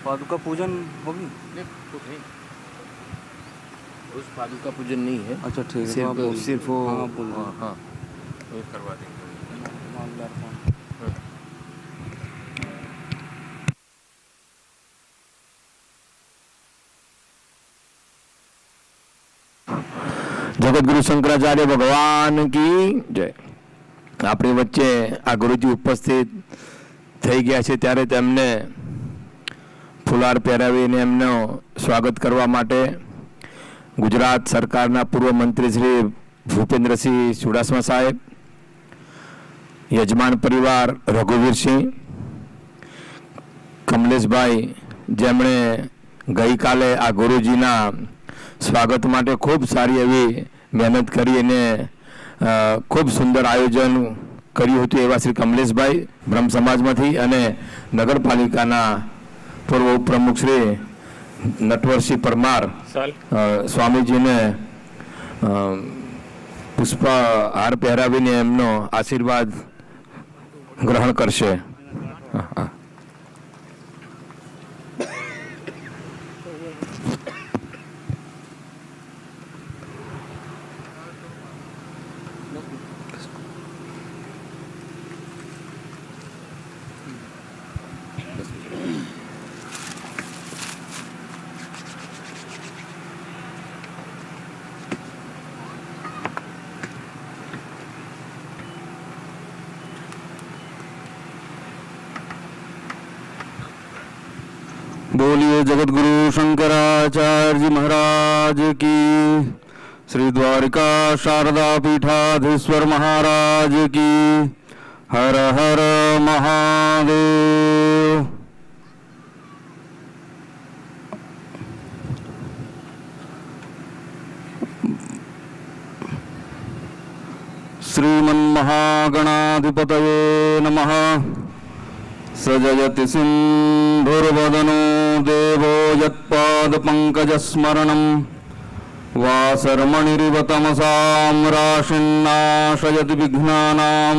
पादुका पूजन होगी? नहीं, उस पादुका पूजन नहीं है। अच्छा ठीक है, सिर्फ वो हाँ पूजन। हाँ वो करवा देंगे। माल्यार्पण। જગતગુરુ શંકરાચાર્ય ભગવાન की જય। આપણી વચ્ચે આ ગુરુજી ઉપસ્થિત થઈ ગયા છે ત્યારે તેમને ફુલાર પહેરાવીને એમનો સ્વાગત કરવા માટે ગુજરાત સરકારના પૂર્વ મંત્રી શ્રી ભૂપેન્દ્રસિંહ ચુડાસમા સાહેબ, યજમાન પરિવાર રઘુવીરસિંહ, કમલેશભાઈ જેમણે ગઈકાલે આ ગુરુજીના સ્વાગત માટે ખૂબ સારી એવી મહેનત કરી અને ખૂબ સુંદર આયોજન કર્યું હતું એવા શ્રી કમલેશભાઈ બ્રહ્મ સમાજમાંથી અને નગરપાલિકાના પૂર્વ ઉપપ્રમુખ શ્રી નટવરસિંહ પરમાર સ્વામીજીને પુષ્પહાર પહેરાવીને એમનો આશીર્વાદ ગ્રહણ કરશે। बोलिए जगतगुरु शंकराचार्य जी महाराज की, श्री द्वारिका शारदा पीठाधीश्वर महाराज की। हर हर महादेव। श्रीमन्महागणाधिपतये नमः। सजयति सिन्धुर्वदनो देवो यत्पादपङ्कजस्मरणं वासरमणिरिव तमसां राशिन्नाशयति विघ्नानां।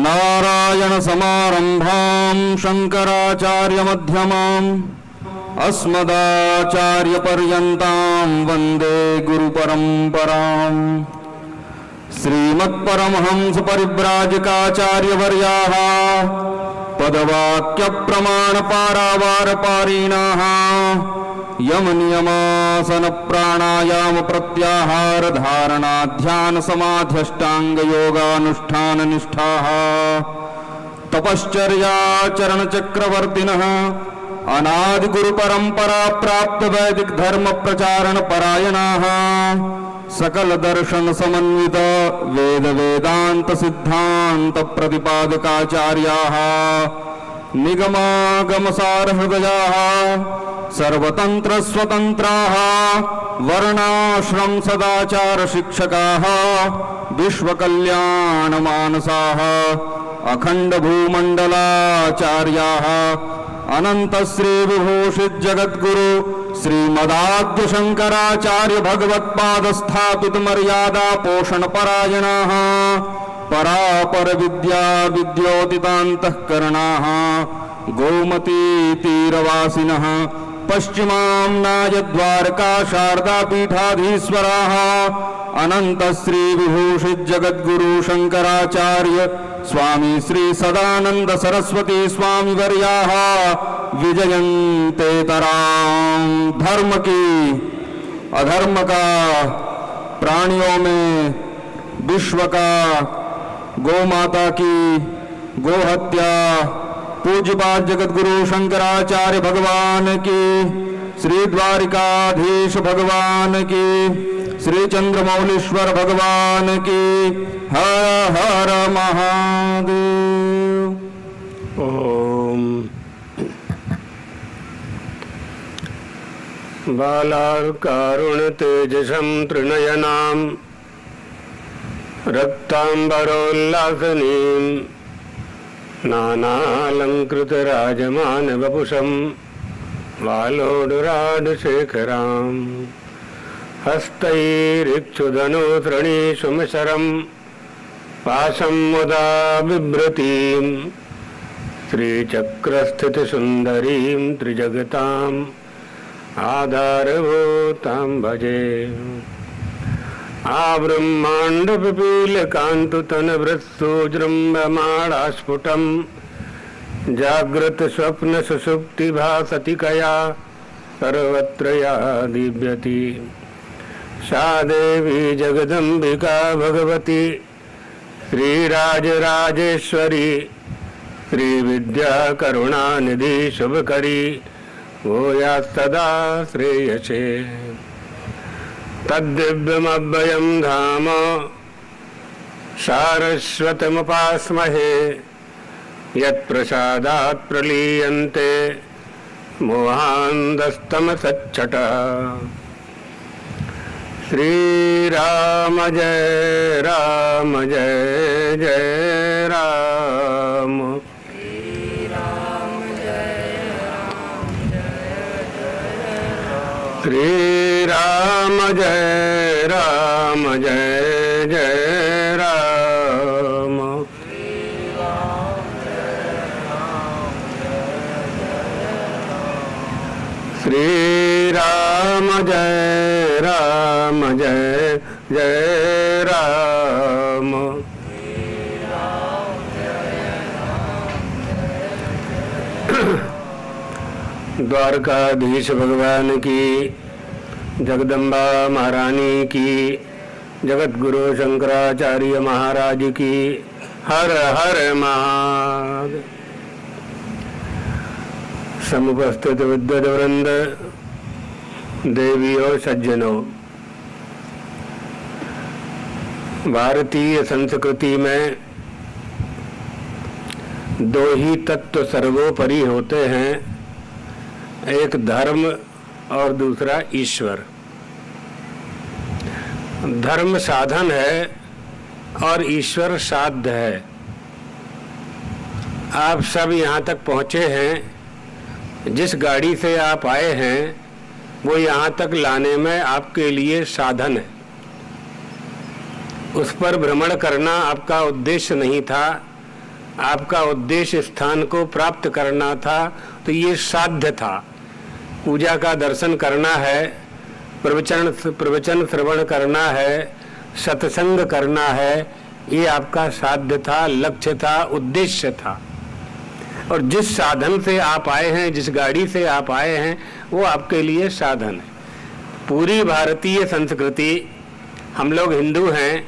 नारायणसमारम्भां शङ्कराचार्यमध्यमाम् अस्मदाचार्यपर्यन्तां वन्दे गुरुपरम्पराम्। श्रीमत्परमहंसपरिव्राजकाचार्यवर्याः पदवाक्यप्रमाणपारावारपारिणाः यमनियमासनप्राणायामप्रत्याहारधारणाध्यानसमाध्यष्टाङ्गयोगानुष्ठाननिष्ठाः तपश्चर्याचरणचक्रवर्तिनः अनादिगुरुपरम्परा प्राप्तवैदिकधर्मप्रचारणपरायणाः सकल दर्शन समन्वित वेद वेदांत सिद्धांत प्रतिपादकाचार्याः निगमागम सार हृदयाः सर्वतंत्र स्वतंत्राः वर्णाश्रम सदाचार शिक्षकाः विश्वकल्याण मानसाः अखंड भूमंडलाचार्याः अनंत श्री विभूषित जगद्गुरु श्रीमदाद्य शंकराचार्य भगवत्पाद स्थापित मर्यादा पोषण परायणाः परापर विद्या विद्योतितान्तःकरणाः गोमती तीरवासिनः पश्चिमाम्नाय द्वारका शारदा पीठाधीश्वराः अनंत श्री विभूषित जगद्गुरु शंकराचार्य स्वामी श्री सदानंद सरस्वती स्वामी वर्याः विजयन्ते तरां। धर्म की अधर्म का, प्राणियों में विश्व का, गौ माता की गो हत्या, पूज्यपाद जगतगुरु शंकराचार्य भगवान की, श्री द्वारिकाधीश भगवान की, श्री चंद्रमौलीश्वर भगवान की। हर हर महादेव। ओम बालार्कारुण तेजसं त्रिनयनां रक्तांबरोल्लासनीं नानालंकृतराजमानवपुषं वालोडुराडशेखरां हस्तैरिक्षुधनुतृणीषुमशरं पाशं मुदा बिभ्रतीं श्रीचक्रस्थितसुन्दरीं त्रिजगताम् आधारभूतां भजे। आब्रह्माण्डपिपीलकान्तुतनवृत्सोजृम्भमाणास्फुटं जाग्रतस्वप्नसुषुप्तिभासतिकया सर्वत्र या दीव्यति। सा देवी जगदम्बिका भगवती श्रीराजराजेश्वरी श्रीविद्या करुणानिधि शुभकरी भूया सदा श्रेयसे। तद्दिव्यमव्ययं धाम सारस्वतमुपास्महे यत्प्रसादात् प्रलीयन्ते मोहान्धस्तमसच्चटः। श्रीराम जय राम जय जय राम। श्रीराम जय राम जय जय राम। श्रीराम जय राम जय जय राम। द्वारकाधीश भगवान की, जगदम्बा महारानी की, जगत गुरु शंकराचार्य महाराज की हर हर महादेव। समुपस्थित विद्वद वृंद, देवियों सज्जनों, भारतीय संस्कृति में दो ही तत्व सर्वोपरि होते हैं, एक धर्म और दूसरा ईश्वर। धर्म साधन है और ईश्वर साध्य है। आप सब यहाँ तक पहुँचे हैं, जिस गाड़ी से आप आए हैं वो यहाँ तक लाने में आपके लिए साधन है। उस पर भ्रमण करना आपका उद्देश्य नहीं था, आपका उद्देश्य स्थान को प्राप्त करना था, तो ये साध्य था। पूजा का दर्शन करना है, प्रवचन श्रवण करना है, सत्संग करना है, ये आपका साध्य था, लक्ष्य था, उद्देश्य था। और जिस साधन से आप आए हैं, जिस गाड़ी से आप आए हैं, वो आपके लिए साधन है। पूरी भारतीय संस्कृति, हम लोग हिंदू हैं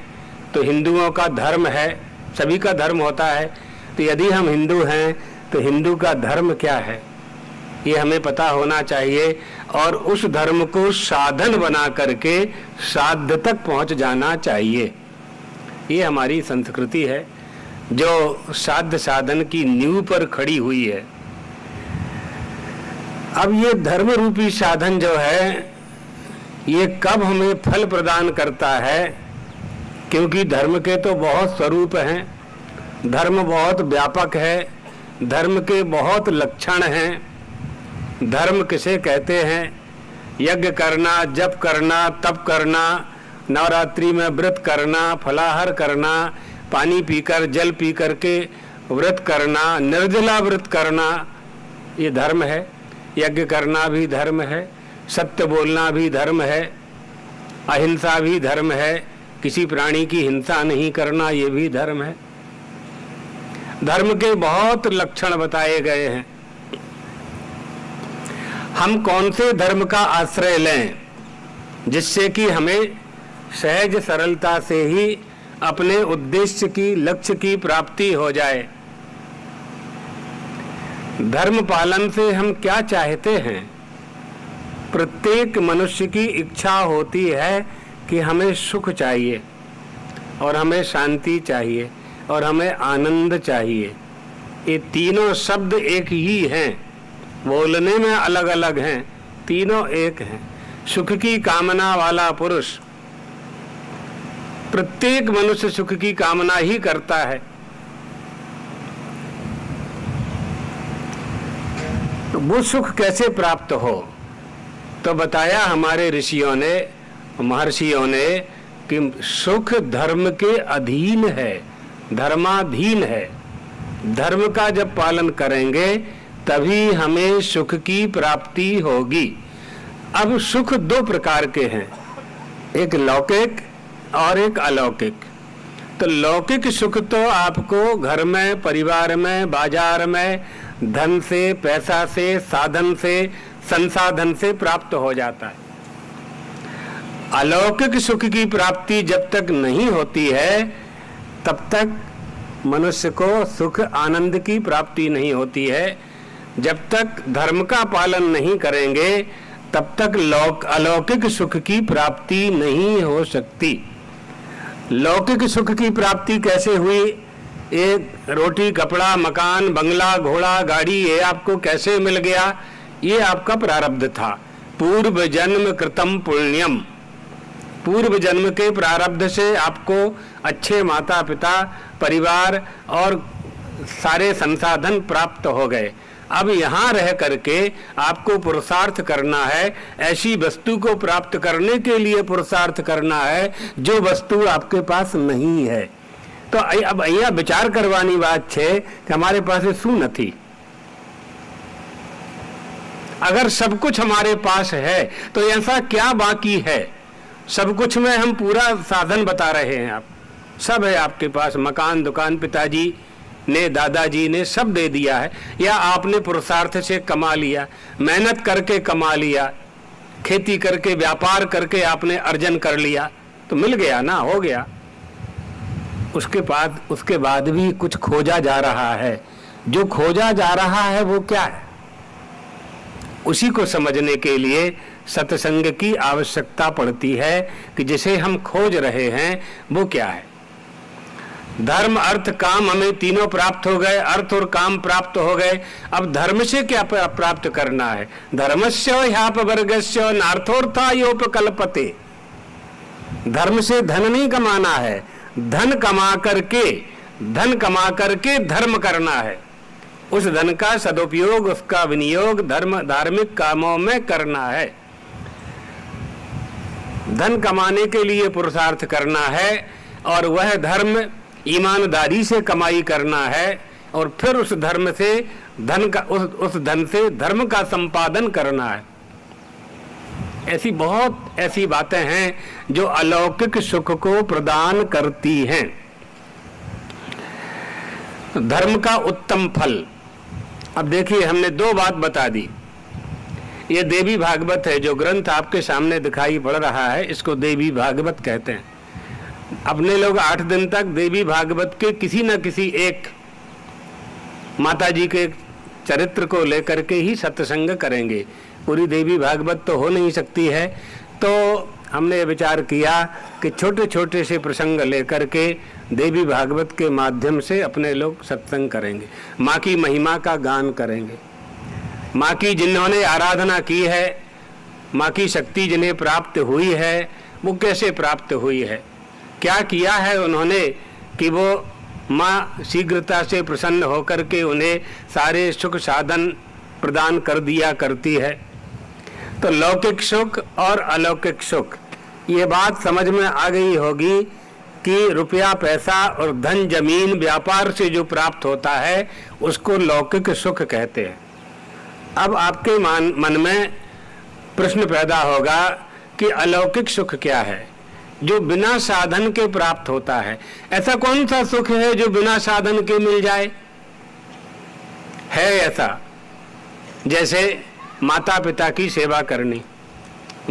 तो हिंदुओं का धर्म है, सभी का धर्म होता है। तो यदि हम हिंदू हैं तो हिंदू का धर्म क्या है, ये हमें पता होना चाहिए। और उस धर्म को साधन बना करके साध्य तक पहुंच जाना चाहिए। ये हमारी संस्कृति है जो साध्य साधन की नींव पर खड़ी हुई है। अब ये धर्म रूपी साधन जो है, ये कब हमें फल प्रदान करता है, क्योंकि धर्म के तो बहुत स्वरूप हैं, धर्म बहुत व्यापक है, धर्म के बहुत लक्षण हैं। धर्म किसे कहते हैं? यज्ञ करना, जप करना, तप करना, नवरात्रि में व्रत करना, फलाहार करना, पानी पीकर जल पी करके व्रत करना, निर्जला व्रत करना, ये धर्म है। यज्ञ करना भी धर्म है, सत्य बोलना भी धर्म है, अहिंसा भी धर्म है, किसी प्राणी की हिंसा नहीं करना, ये भी धर्म है। धर्म के बहुत लक्षण बताए गए हैं। हम कौन से धर्म का आश्रय लें जिससे कि हमें सहज सरलता से ही अपने उद्देश्य की, लक्ष्य की प्राप्ति हो जाए। धर्म पालन से हम क्या चाहते हैं? प्रत्येक मनुष्य की इच्छा होती है कि हमें सुख चाहिए और हमें शांति चाहिए और हमें आनंद चाहिए। ये तीनों शब्द एक ही हैं, बोलने में अलग अलग हैं, तीनों एक हैं। सुख की कामना वाला पुरुष, प्रत्येक मनुष्य सुख की कामना ही करता है। तो वो सुख कैसे प्राप्त हो? तो बताया हमारे ऋषियों ने, महर्षियों ने, कि सुख धर्म के अधीन है, धर्माधीन है। धर्म का जब पालन करेंगे तभी हमें सुख की प्राप्ति होगी। अब सुख दो प्रकार के हैं, एक लौकिक और एक अलौकिक। तो लौकिक सुख तो आपको घर में, परिवार में, बाजार में, धन से, पैसा से, साधन से, संसाधन से प्राप्त हो जाता है। अलौकिक सुख की प्राप्ति जब तक नहीं होती है तब तक मनुष्य को सुख आनंद की प्राप्ति नहीं होती है। जब तक धर्म का पालन नहीं करेंगे तब तक अलौकिक सुख की प्राप्ति नहीं हो सकती। लौकिक सुख की प्राप्ति कैसे हुई? एक रोटी, कपड़ा, मकान, बंगला, घोड़ा, गाड़ी, ये आपको कैसे मिल गया? ये आपका प्रारब्ध था। पूर्व जन्म कृतम पुण्यम, पूर्व जन्म के प्रारब्ध से आपको अच्छे माता पिता, परिवार और सारे संसाधन प्राप्त हो गए। अब यहाँ रह करके आपको पुरुषार्थ करना है, ऐसी वस्तु को प्राप्त करने के लिए पुरुषार्थ करना है जो वस्तु आपके पास नहीं है। तो अब અહીંયા વિચાર કરવાની વાત છે કે हमारे पास શું નથી। अगर सब कुछ हमारे पास है तो ऐसा क्या बाकी है? सब कुछ में हम पूरा साधन बता रहे हैं, आप सब है आपके पास, मकान, दुकान, पिताजी ने, दादाजी ने सब दे दिया है, या आपने पुरुषार्थ से कमा लिया, मेहनत करके कमा लिया, खेती करके, व्यापार करके आपने अर्जन कर लिया, तो मिल गया ना, हो गया। उसके बाद भी कुछ खोजा जा रहा है। जो खोजा जा रहा है वो क्या है? उसी को समझने के लिए सत्संग की आवश्यकता पड़ती है कि जिसे हम खोज रहे हैं वो क्या है। धर्म, अर्थ, काम, हमें तीनों प्राप्त हो गए, अर्थ और काम प्राप्त हो गए। अब धर्म से क्या प्राप्त करना है? धर्मस्य ह्यापवर्गस्य नार्थोर्थायोपकल्पते। धर्म से धन नहीं कमाना है, धन कमा करके धर्म करना है। उस धन का सदुपयोग, उसका विनियोग धार्मिक कामों में करना है। धन कमाने के लिए पुरुषार्थ करना है और वह धर्म ईमानदारी से कमाई करना है और फिर उस धर्म से उस धन से धर्म का संपादन करना है। ऐसी बहुत ऐसी बातें हैं जो अलौकिक सुख को प्रदान करती हैं। धर्म का उत्तम फल। अब देखिए, हमने दो बात बता दी। ये देवी भागवत है, जो ग्रंथ आपके सामने दिखाई पड़ रहा है, इसको देवी भागवत कहते हैं। अपने लोग 8 दिन तक देवी भागवत के किसी न किसी एक माता जी के चरित्र को लेकर के ही सत्संग करेंगे। पूरी देवी भागवत तो हो नहीं सकती है, तो हमने विचार किया कि छोटे छोटे से प्रसंग लेकर के देवी भागवत के माध्यम से अपने लोग सत्संग करेंगे, माँ की महिमा का गान करेंगे। माँ की जिन्होंने आराधना की है, माँ की शक्ति जिन्हें प्राप्त हुई है, वो कैसे प्राप्त हुई है, क्या किया है उन्होंने कि वो माँ शीघ्रता से प्रसन्न होकर के उन्हें सारे सुख साधन प्रदान कर दिया करती है। तो लौकिक सुख और अलौकिक सुख, ये बात समझ में आ गई होगी कि रुपया, पैसा और धन, जमीन, व्यापार से जो प्राप्त होता है उसको लौकिक सुख कहते हैं। अब आपके मन में प्रश्न पैदा होगा कि अलौकिक सुख क्या है, जो बिना साधन के प्राप्त होता है। ऐसा कौन सा सुख है जो बिना साधन के मिल जाए? है ऐसा, जैसे माता पिता की सेवा करनी,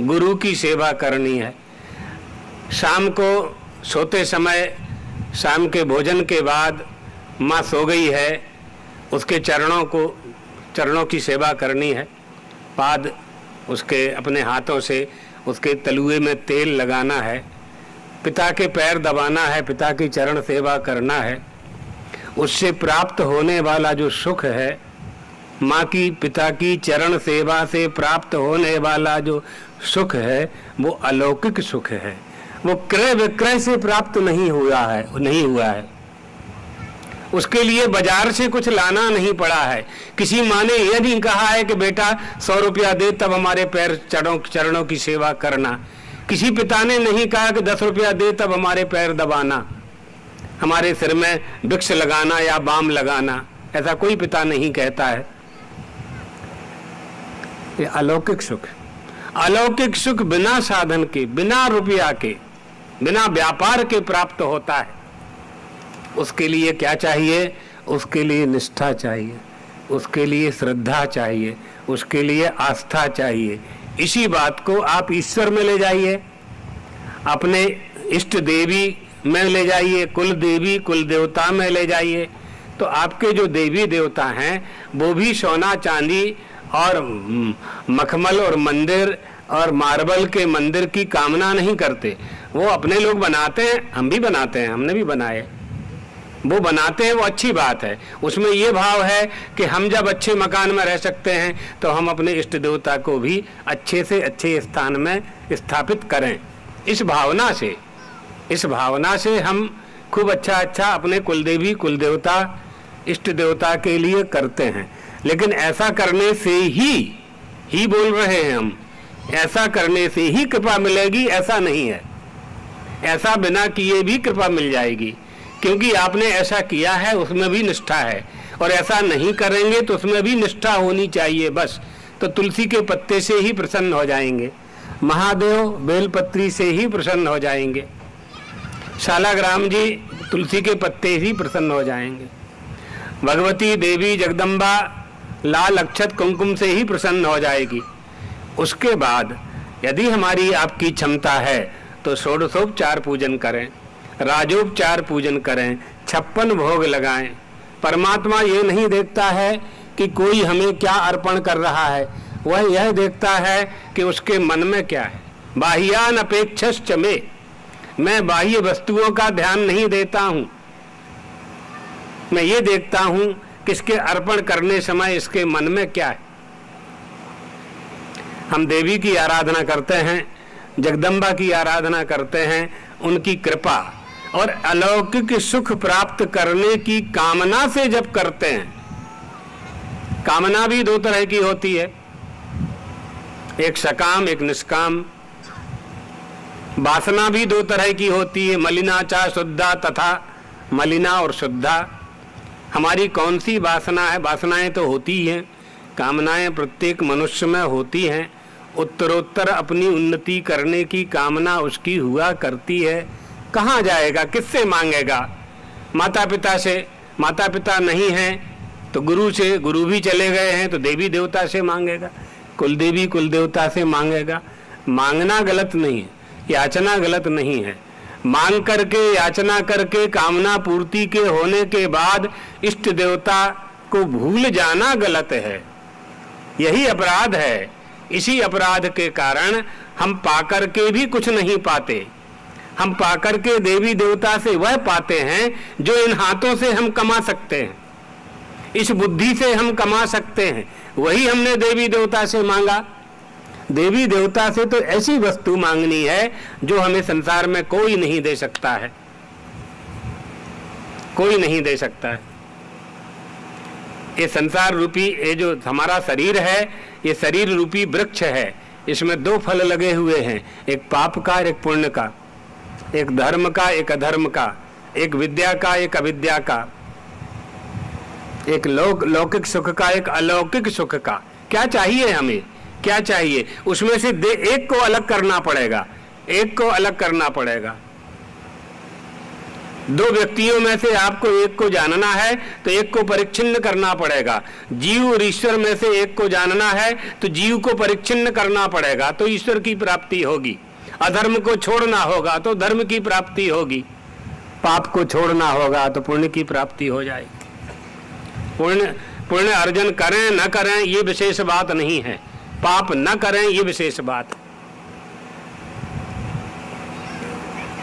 गुरु की सेवा करनी है। शाम को सोते समय, शाम के भोजन के बाद माँ सो गई है, उसके चरणों की सेवा करनी है। बाद उसके अपने हाथों से उसके तलुए में तेल लगाना है, पिता के पैर दबाना है, पिता की चरण सेवा करना है। उससे प्राप्त होने वाला जो सुख है, माँ की, पिता की चरण सेवा से प्राप्त होने वाला जो सुख है, वो अलौकिक सुख है। वो क्रय विक्रय से प्राप्त नहीं हुआ है। उसके लिए बाजार से कुछ लाना नहीं पड़ा है। किसी माँ ने यह नहीं कहा है कि बेटा 100 रुपया दे तब हमारे पैर चरणों की सेवा करना। किसी पिता ने नहीं कहा कि 10 रुपया दे तब हमारे पैर दबाना। हमारे सिर में वृक्ष लगाना या बाम लगाना, ऐसा कोई पिता नहीं कहता है। ये अलौकिक सुख, अलौकिक सुख बिना साधन के, बिना रुपया के, बिना व्यापार के प्राप्त होता है। उसके लिए क्या चाहिए? उसके लिए निष्ठा चाहिए, उसके लिए श्रद्धा चाहिए, उसके लिए आस्था चाहिए। इसी बात को आप ईश्वर में ले जाइए, अपने इष्ट देवी में ले जाइए, कुल देवी कुल देवता में ले जाइए, तो आपके जो देवी देवता हैं वो भी सोना चांदी और मखमल और मंदिर और मार्बल के मंदिर की कामना नहीं करते। वो अपने लोग बनाते हैं, हम भी बनाते हैं, हमने भी बनाए, वो बनाते हैं, वो अच्छी बात है। उसमें ये भाव है कि हम जब अच्छे मकान में रह सकते हैं तो हम अपने इष्ट देवता को भी अच्छे से अच्छे स्थान में स्थापित करें। इस भावना से हम खूब अच्छा अपने कुलदेवी कुलदेवता इष्ट देवता के लिए करते हैं। लेकिन ऐसा करने से ही बोल रहे हैं हम, ऐसा करने से ही कृपा मिलेगी ऐसा नहीं है। ऐसा बिना किए भी कृपा मिल जाएगी, क्योंकि आपने ऐसा किया है उसमें भी निष्ठा है, और ऐसा नहीं करेंगे तो उसमें भी निष्ठा होनी चाहिए बस। तो तुलसी के पत्ते से ही प्रसन्न हो जाएंगे, महादेव बेलपत्री से ही प्रसन्न हो जाएंगे, शालाग्राम जी तुलसी के पत्ते ही प्रसन्न हो जाएंगे, भगवती देवी जगदम्बा लाल अक्षत कुमकुम से ही प्रसन्न हो जाएगी। उसके बाद यदि हमारी आपकी क्षमता है तो षोडशोपचार पूजन करें, राजोपचार पूजन करें, 56 भोग लगाएं। परमात्मा ये नहीं देखता है कि कोई हमें क्या अर्पण कर रहा है, वह यह देखता है कि उसके मन में क्या है। बाह्यान अपेक्षश्च में, मैं बाह्य वस्तुओं का ध्यान नहीं देता हूं, मैं ये देखता हूं कि इसके अर्पण करने समय इसके मन में क्या है। हम देवी की आराधना करते हैं, जगदम्बा की आराधना करते हैं, उनकी कृपा और अलौकिक सुख प्राप्त करने की कामना से जब करते हैं। कामना भी दो तरह की होती है, एक सकाम एक निष्काम। वासना भी दो तरह की होती है, मलिना चा शुद्धा तथा मलिना और शुद्धा। हमारी कौन सी वासना है? वासनाएं तो होती ही हैं, कामनाएं प्रत्येक मनुष्य में होती हैं। उत्तरोत्तर अपनी उन्नति करने की कामना उसकी हुआ करती है। कहाँ जाएगा, किससे मांगेगा? माता पिता से, माता पिता नहीं हैं तो गुरु से, गुरु भी चले गए हैं तो देवी देवता से मांगेगा, कुलदेवी कुलदेवता से मांगेगा। मांगना गलत नहीं है, याचना गलत नहीं है। मांग करके याचना करके कामना पूर्ति के होने के बाद इष्ट देवता को भूल जाना गलत है, यही अपराध है। इसी अपराध के कारण हम पाकर के भी कुछ नहीं पाते। हम पाकर के देवी देवता से वह पाते हैं जो इन हाथों से हम कमा सकते हैं, इस बुद्धि से हम कमा सकते हैं, वही हमने देवी देवता से मांगा। देवी देवता से तो ऐसी वस्तु मांगनी है जो हमें संसार में कोई नहीं दे सकता है, कोई नहीं दे सकता है। ये संसार रूपी, ये जो हमारा शरीर है, ये शरीर रूपी वृक्ष है। इसमें दो फल लगे हुए हैं, एक पाप का एक पुण्य का, एक धर्म का एक अधर्म का, एक विद्या का एक अविद्या का, एक लौकिक सुख का एक अलौकिक सुख का। क्या चाहिए हमें, क्या चाहिए? उसमें से एक को अलग करना पड़ेगा, एक को अलग करना पड़ेगा। दो व्यक्तियों में से आपको एक को जानना है तो एक को परिच्छिन्न करना पड़ेगा। जीव और ईश्वर में से एक को जानना है तो जीव को परिच्छिन्न करना पड़ेगा, तो ईश्वर की प्राप्ति होगी। अधर्म को छोड़ना होगा तो धर्म की प्राप्ति होगी, पाप को छोड़ना होगा तो पुण्य की प्राप्ति हो जाएगी। पुण्य अर्जन करें न करें ये विशेष बात नहीं है, पाप न करें ये विशेष बात।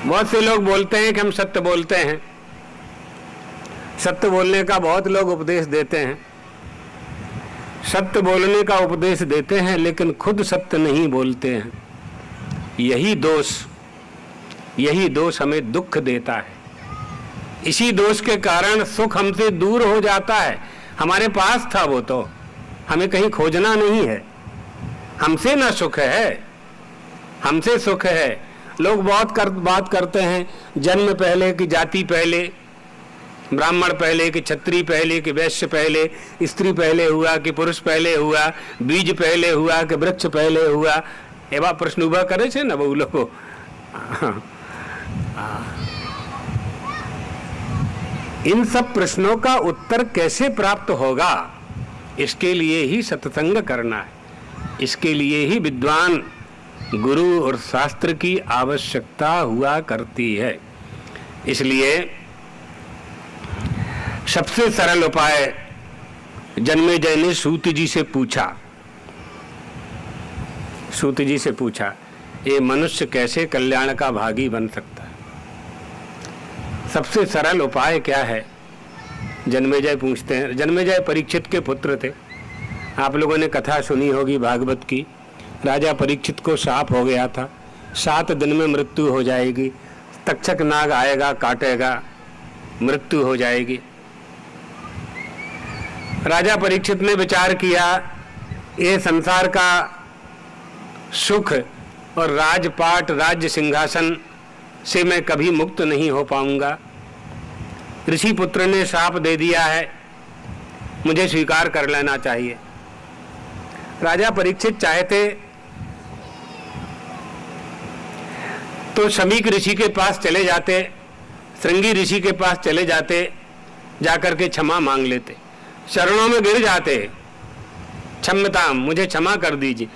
बहुत से लोग बोलते हैं कि हम सत्य बोलते हैं, सत्य बोलने का बहुत लोग उपदेश देते हैं, सत्य बोलने का उपदेश देते हैं लेकिन खुद सत्य नहीं बोलते हैं। यही दोष हमें दुख देता है। इसी दोष के कारण सुख हमसे दूर हो जाता है। हमारे पास था वो तो हमें कहीं खोजना नहीं है। हमसे ना सुख है, हमसे सुख है। लोग बहुत बात करते हैं जन्म पहले की जाति पहले, ब्राह्मण पहले कि क्षत्रिय पहले कि वैश्य पहले, स्त्री पहले हुआ कि पुरुष पहले हुआ, बीज पहले हुआ कि वृक्ष पहले हुआ, एवा प्रश्न उभा करे छे ने बहु लोको। इन सब प्रश्नों का उत्तर कैसे प्राप्त होगा, इसके लिए ही सत्संग करना है, इसके लिए ही विद्वान गुरु और शास्त्र की आवश्यकता हुआ करती है। इसलिए सबसे सरल उपाय जन्मेजय ने सूत जी से पूछा। सूत जी से पूछा, ये मनुष्य कैसे कल्याण का भागी बन सकता है? सबसे सरल उपाय क्या है? जन्मेजय पूछते हैं। जन्मेजय परीक्षित के पुत्र थे। आप लोगों ने कथा सुनी होगी भागवत की। राजा परीक्षित को शाप हो गया था, 7 दिन में मृत्यु हो जाएगी, तक्षक नाग आएगा काटेगा, मृत्यु हो जाएगी। राजा परीक्षित ने विचार किया, ये संसार का सुख और राजपाट राज्य सिंहासन से मैं कभी मुक्त नहीं हो पाऊंगा। ऋषि पुत्र ने शाप दे दिया है, मुझे स्वीकार कर लेना चाहिए। राजा परीक्षित चाहते तो शमीक ऋषि के पास चले जाते, श्रृंगी ऋषि के पास चले जाते, जाकर के क्षमा मांग लेते, चरणों में गिर जाते, क्षम्यताम, मुझे क्षमा कर दीजिए,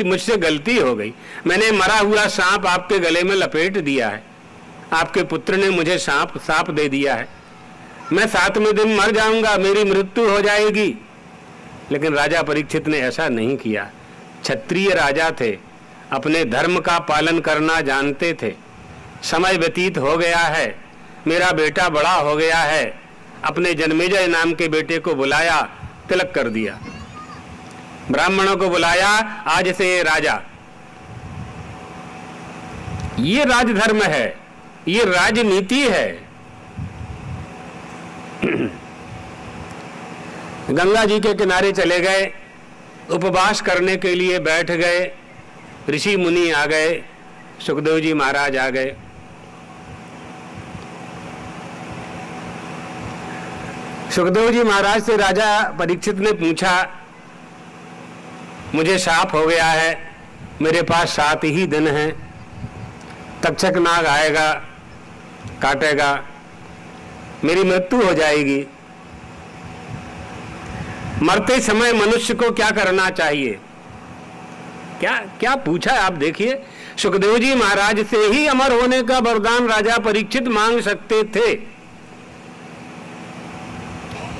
मुझसे गलती हो गई, मैंने मरा हुआ सांप आपके गले में लपेट दिया है, आपके पुत्र ने मुझे सांप दे दिया है, मैं 7वें दिन मर जाऊंगा, मेरी मृत्यु हो जाएगी। लेकिन राजा परीक्षित ने ऐसा नहीं किया। क्षत्रिय राजा थे, अपने धर्म का पालन करना जानते थे। समय व्यतीत हो गया है, मेरा बेटा बड़ा हो गया है, अपने जन्मेजय नाम के बेटे को बुलाया, तिलक कर दिया, ब्राह्मणों को बुलाया, आज से ये राजा। ये राजधर्म है, ये राजनीति है। गंगा जी के किनारे चले गए, उपवास करने के लिए बैठ गए, ऋषि मुनि आ गए, सुखदेव जी महाराज आ गए। सुखदेव जी महाराज से राजा परीक्षित ने पूछा, मुझे शाप हो गया है, मेरे पास 7 ही दिन हैं, तक्षक नाग आएगा काटेगा, मेरी मृत्यु हो जाएगी। मरते समय मनुष्य को क्या करना चाहिए? क्या क्या पूछा आप देखिए। सुखदेव जी महाराज से ही अमर होने का वरदान राजा परीक्षित मांग सकते थे।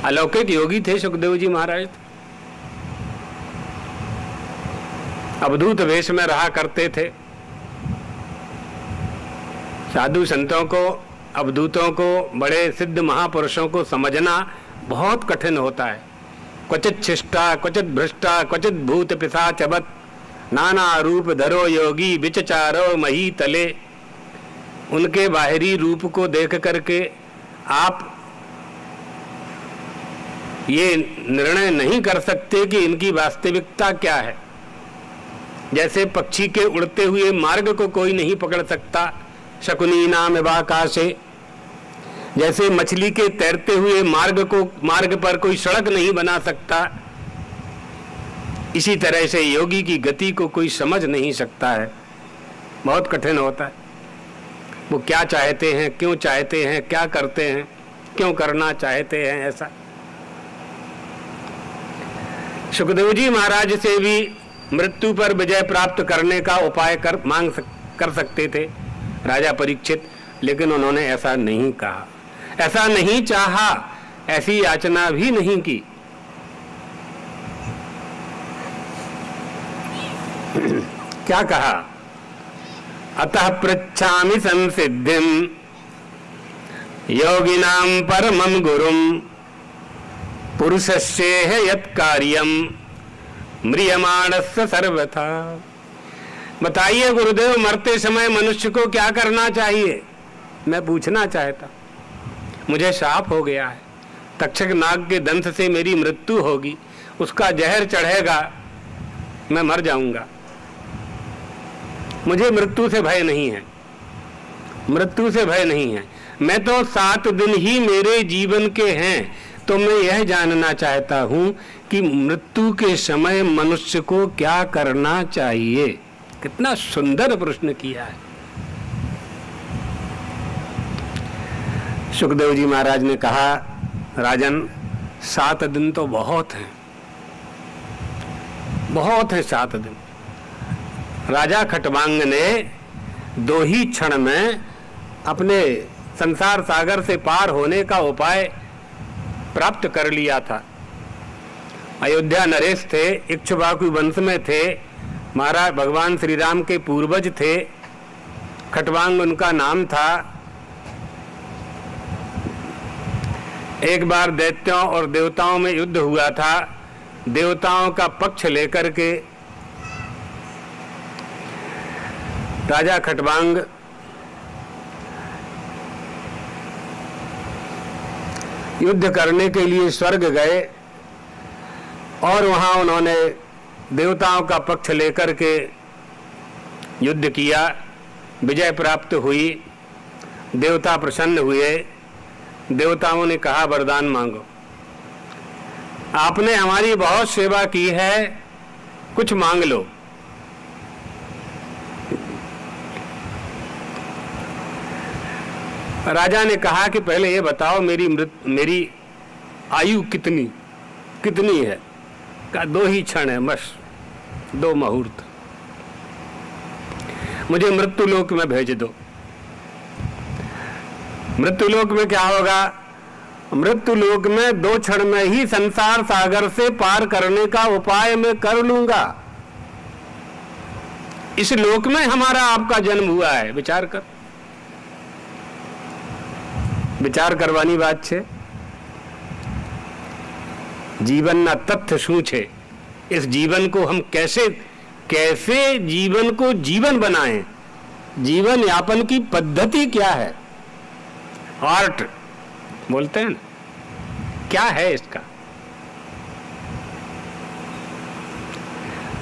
अलौकिक योगी थे सुखदेव जी महाराज, अवधूत वेश में रहा करते थे। साधु संतों को, अवधूतों को, बड़े सिद्ध महापुरुषों को समझना बहुत कठिन होता है। क्वचित शिष्टा क्वचित भ्रष्टा क्वचित भूत पिशाचवत् नाना रूप धरो योगी विचचारो मही तले। उनके बाहरी रूप को देख करके आप ये निर्णय नहीं कर सकते कि इनकी वास्तविकता क्या है। जैसे पक्षी के उड़ते हुए मार्ग को कोई नहीं पकड़ सकता, शकुनी नाम वाकाशे, जैसे मछली के तैरते हुए मार्ग पर कोई सड़क नहीं बना सकता, इसी तरह से योगी की गति को कोई समझ नहीं सकता है। बहुत कठिन होता है। वो क्या चाहते हैं, क्यों चाहते हैं, क्या करते हैं, क्यों करना चाहते हैं, ऐसा। सुखदेव जी महाराज से भी मृत्यु पर विजय प्राप्त करने का उपाय कर सकते थे राजा परीक्षित, लेकिन उन्होंने ऐसा नहीं कहा, ऐसा नहीं चाहा, ऐसी याचना भी नहीं की। क्या कहा? अतः पृच्छामि संसिद्धिम योगिनां परमं गुरुम पुरुषस्येह यत् कार्यम म्रियमाणस्य सर्वथा। बताइए गुरुदेव, मरते समय मनुष्य को क्या करना चाहिए? मैं पूछना चाहता। मुझे शाप हो गया है, तक्षक नाग के दंश से मेरी मृत्यु होगी, उसका जहर चढ़ेगा, मैं मर जाऊंगा। मुझे मृत्यु से भय नहीं है, मृत्यु से भय नहीं है। मैं तो 7 दिन ही मेरे जीवन के हैं, तो मैं यह जानना चाहता हूं कि मृत्यु के समय मनुष्य को क्या करना चाहिए। कितना सुंदर प्रश्न किया है। सुखदेव जी महाराज ने कहा, राजन 7 दिन तो बहुत हैं, बहुत है 7 दिन। राजा खटवांग ने 2 ही क्षण में अपने संसार सागर से पार होने का उपाय प्राप्त कर लिया था। अयोध्या नरेश थे, इक्ष्वाकु वंश में थे, महाराज भगवान श्री राम के पूर्वज थे, खटवांग उनका नाम था। एक बार दैत्यों और देवताओं में युद्ध हुआ था। देवताओं का पक्ष लेकर के राजा खटवांग युद्ध करने के लिए स्वर्ग गए और वहां उन्होंने देवताओं का पक्ष लेकर के युद्ध किया, विजय प्राप्त हुई, देवता प्रसन्न हुए। देवताओं ने कहा, वरदान मांगो, आपने हमारी बहुत सेवा की है, कुछ मांग लो। राजा ने कहा कि पहले ये बताओ मेरी आयु कितनी है। कहा 2 ही क्षण है, बस 2 मुहूर्त, मुझे मृत्यु लोक में भेज दो। मृत्यु लोक में क्या होगा? मृत्यु लोक में 2 क्षण में ही संसार सागर से पार करने का उपाय मैं कर लूंगा। इस लोक में हमारा आपका जन्म हुआ है, विचार कर, विचार करवानी बात है। जीवन ना तथ्य शू छे, इस जीवन को हम कैसे जीवन को जीवन बनाएं, जीवन यापन की पद्धति क्या है, आर्ट बोलते हैं ना, क्या है इसका।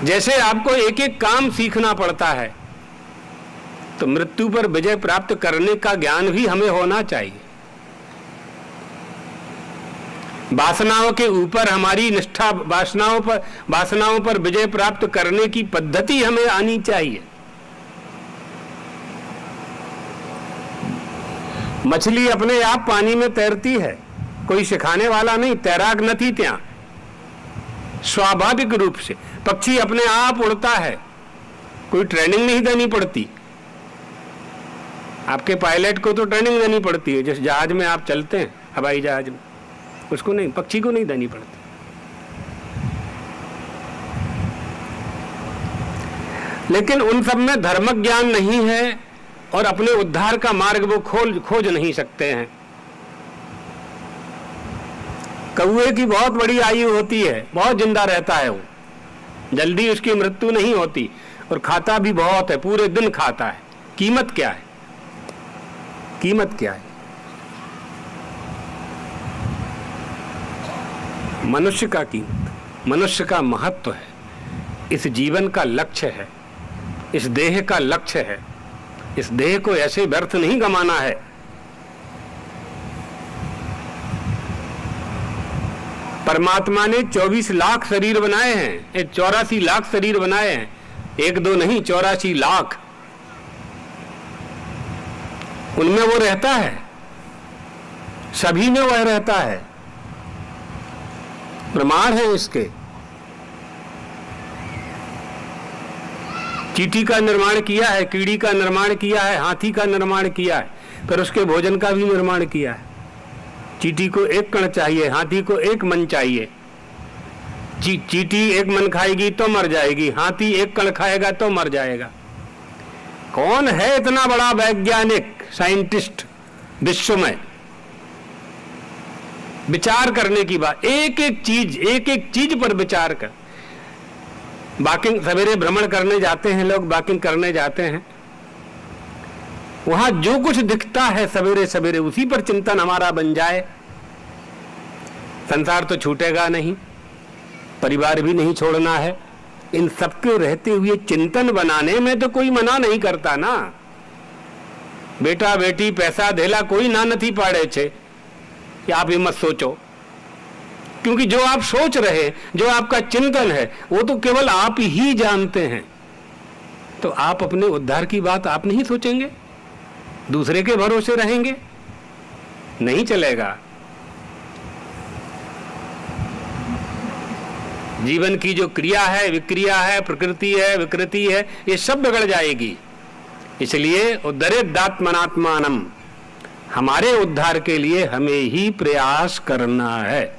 जैसे आपको एक एक काम सीखना पड़ता है, तो मृत्यु पर विजय प्राप्त करने का ज्ञान भी हमें होना चाहिए। वासनाओं के ऊपर हमारी निष्ठा, वासनाओं पर विजय प्राप्त करने की पद्धति हमें आनी चाहिए। मछली अपने आप पानी में तैरती है, कोई सिखाने वाला नहीं, तैराक न थी त्या, स्वाभाविक रूप से। पक्षी अपने आप उड़ता है, कोई ट्रेनिंग नहीं देनी पड़ती। आपके पायलट को तो ट्रेनिंग देनी पड़ती है, जिस जहाज में आप चलते हैं, हवाई जहाज में, उसको नहीं, पक्षी को नहीं देनी पड़ती। लेकिन उन सब में धर्म ज्ञान नहीं है और अपने उद्धार का मार्ग वो खोज नहीं सकते हैं। कौवे की बहुत बड़ी आयु होती है, बहुत जिंदा रहता है, वो जल्दी उसकी मृत्यु नहीं होती, और खाता भी बहुत है, पूरे दिन खाता है। कीमत क्या है? कीमत क्या है? मनुष्य का कीमत, मनुष्य का महत्व है, इस जीवन का लक्ष्य है, इस देह का लक्ष्य है। इस देह को ऐसे व्यर्थ नहीं गंवाना है। परमात्मा ने 24 लाख शरीर बनाए हैं, 84 लाख शरीर बनाए हैं, 1-2 नहीं, 84 लाख। उनमें वो रहता है, सभी में वह रहता है, प्रमाण है इसके। चींटी का निर्माण किया है, कीड़ी का निर्माण किया है, हाथी का निर्माण किया है, फिर उसके भोजन का भी निर्माण किया है। चींटी को 1 कण चाहिए, हाथी को 1 मन चाहिए। चींटी 1 मन खाएगी तो मर जाएगी, हाथी 1 कण खाएगा तो मर जाएगा। कौन है इतना बड़ा वैज्ञानिक, साइंटिस्ट विश्व में? विचार करने की बात, एक एक चीज पर विचार कर। वॉकिंग सवेरे भ्रमण करने जाते हैं लोग, वॉकिंग करने जाते हैं, वहां जो कुछ दिखता है सवेरे सवेरे उसी पर चिंतन हमारा बन जाए, संसार तो छूटेगा नहीं, परिवार भी नहीं छोड़ना है। इन सबके रहते हुए चिंतन बनाने में तो कोई मना नहीं करता ना। बेटा बेटी पैसा धेला कोई ना નથી પાડે છે कि आप ये मत सोचो, क्योंकि जो आप सोच रहे, जो आपका चिंतन है, वो तो केवल आप ही जानते हैं। तो आप अपने उद्धार की बात आप नहीं सोचेंगे, दूसरे के भरोसे रहेंगे, नहीं चलेगा। जीवन की जो क्रिया है, विक्रिया है, प्रकृति है, विकृति है, ये सब बिगड़ जाएगी। इसलिए उद्धरेदात्मनात्मानम, हमारे उद्धार के लिए हमें ही प्रयास करना है।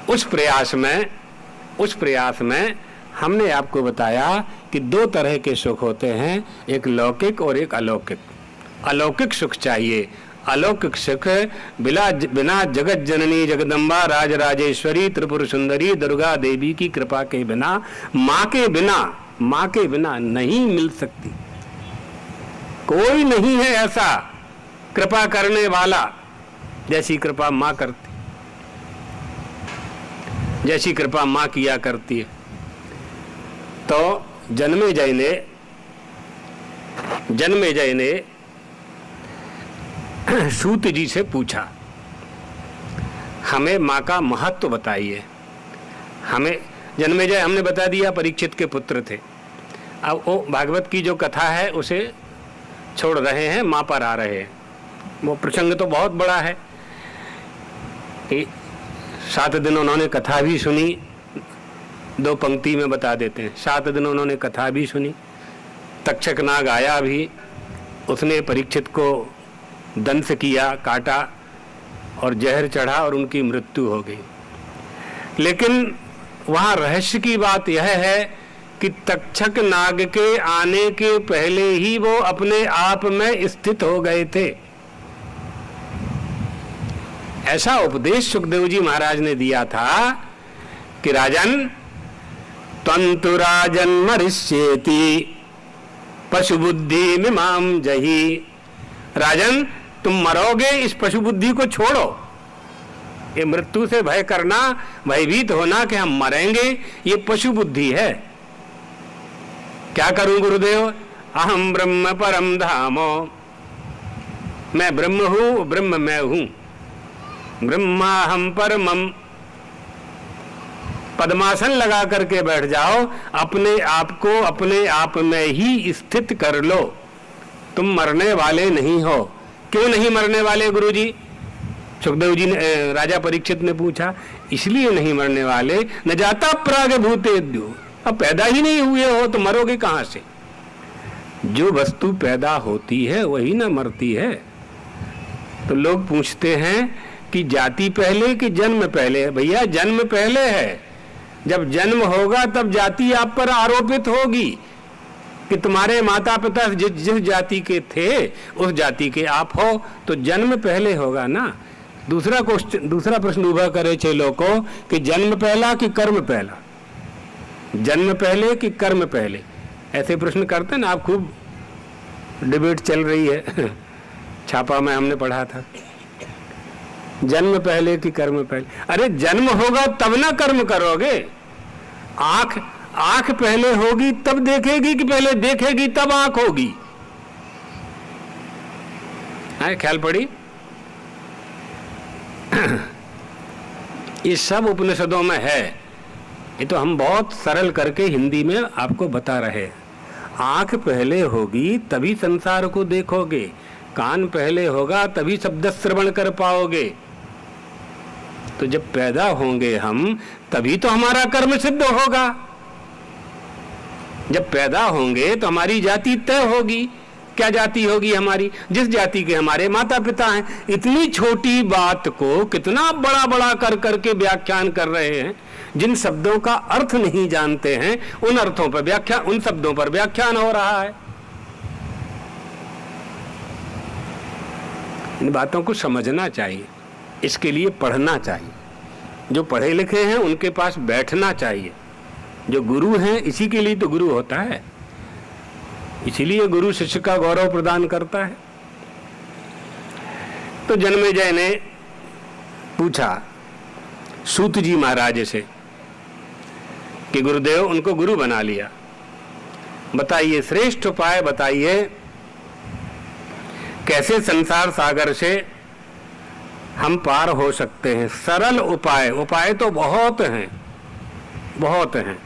उस प्रयास में हमने आपको बताया कि दो तरह के सुख होते हैं, एक लौकिक और एक अलौकिक। अलौकिक सुख चाहिए। अलौकिक सुख बिना जगत जननी जगदम्बा राजराजेश्वरी त्रिपुर सुंदरी दुर्गा देवी की कृपा के बिना, माँ के बिना नहीं मिल सकती। कोई नहीं है ऐसा कृपा करने वाला जैसी कृपा माँ करती, जैसी कृपा माँ किया करती है। तो जन्मेजय ने सूत जी से पूछा, हमें माँ का महत्व बताइए। हमें जन्मेजय हमने बता दिया परीक्षित के पुत्र थे। अब वो भागवत की जो कथा है उसे छोड़ रहे हैं, माँ पर आ रहे हैं। वो प्रसंग तो बहुत बड़ा है। 7 दिन उन्होंने कथा भी सुनी, 2 पंक्ति में बता देते हैं। 7 दिन उन्होंने कथा भी सुनी। तक्षक नाग आया भी, उसने परीक्षित को दंश किया, काटा और जहर चढ़ा और उनकी मृत्यु हो गई। लेकिन वहाँ रहस्य की बात यह है कि तक्षक नाग के आने के पहले ही वो अपने आप में स्थित हो गए थे। ऐसा उपदेश सुखदेव जी महाराज ने दिया था कि राजन तंतु राजन मरिष्येति पशु बुद्धि मिमाम जही। राजन तुम मरोगे, इस पशु बुद्धि को छोड़ो। ये मृत्यु से भय करना, भयभीत होना कि हम मरेंगे, ये पशु बुद्धि है। क्या करूं गुरुदेव? अहम ब्रह्म परम धामो, मैं ब्रह्म हूं, ब्रह्म मैं हूं। ब्रह्माहम परमम, पद्मासन लगा करके बैठ जाओ, अपने आप को अपने आप में ही स्थित कर लो। तुम मरने वाले नहीं हो। क्यों नहीं मरने वाले गुरुजी? सुखदेव जी ने, राजा परीक्षित ने पूछा। इसलिए नहीं मरने वाले, न जाता प्राग भूतेद्यो, अब पैदा ही नहीं हुए हो तो मरोगे कहां से? जो वस्तु पैदा होती है वही ना मरती है। तो लोग पूछते हैं कि जाति पहले कि जन्म पहले? भैया जन्म पहले है। जब जन्म होगा तब जाति आप पर आरोपित होगी कि तुम्हारे माता पिता जिस जाति के थे उस जाति के आप हो, तो जन्म पहले होगा ना। दूसरा प्रश्न उभा करे चेलों को कि जन्म पहला कि कर्म पहला? जन्म पहले कि कर्म पहले? ऐसे प्रश्न करते ना। आप खूब डिबेट चल रही है, छापा में हमने पढ़ा था। जन्म पहले कि कर्म पहले? अरे जन्म होगा तब ना कर्म करोगे। आंख पहले होगी तब देखेगी कि पहले देखेगी तब आंख होगी? ख्याल पड़ी? ये सब उपनिषदों में है। ये तो हम बहुत सरल करके हिंदी में आपको बता रहे हैं। आंख पहले होगी तभी संसार को देखोगे, कान पहले होगा तभी शब्द श्रवण कर पाओगे। तो जब पैदा होंगे हम तभी तो हमारा कर्म सिद्ध होगा। जब पैदा होंगे तो हमारी जाति तय होगी। क्या जाति होगी हमारी? जिस जाति के हमारे माता पिता हैं। इतनी छोटी बात को कितना बड़ा बड़ा कर करके व्याख्यान कर रहे हैं। जिन शब्दों का अर्थ नहीं जानते हैं उन अर्थों पर व्याख्यान, उन शब्दों पर व्याख्यान हो रहा है। इन बातों को समझना चाहिए, इसके लिए पढ़ना चाहिए। जो पढ़े लिखे हैं उनके पास बैठना चाहिए। जो गुरु हैं इसी के लिए तो गुरु होता है, इसीलिए गुरु शिष्य का गौरव प्रदान करता है। तो जन्मेजय ने पूछा सूत जी महाराज से कि गुरुदेव, उनको गुरु बना लिया, बताइए श्रेष्ठ उपाय बताइए कैसे संसार सागर से हम पार हो सकते हैं। सरल उपाय, उपाय तो बहुत हैं, बहुत हैं।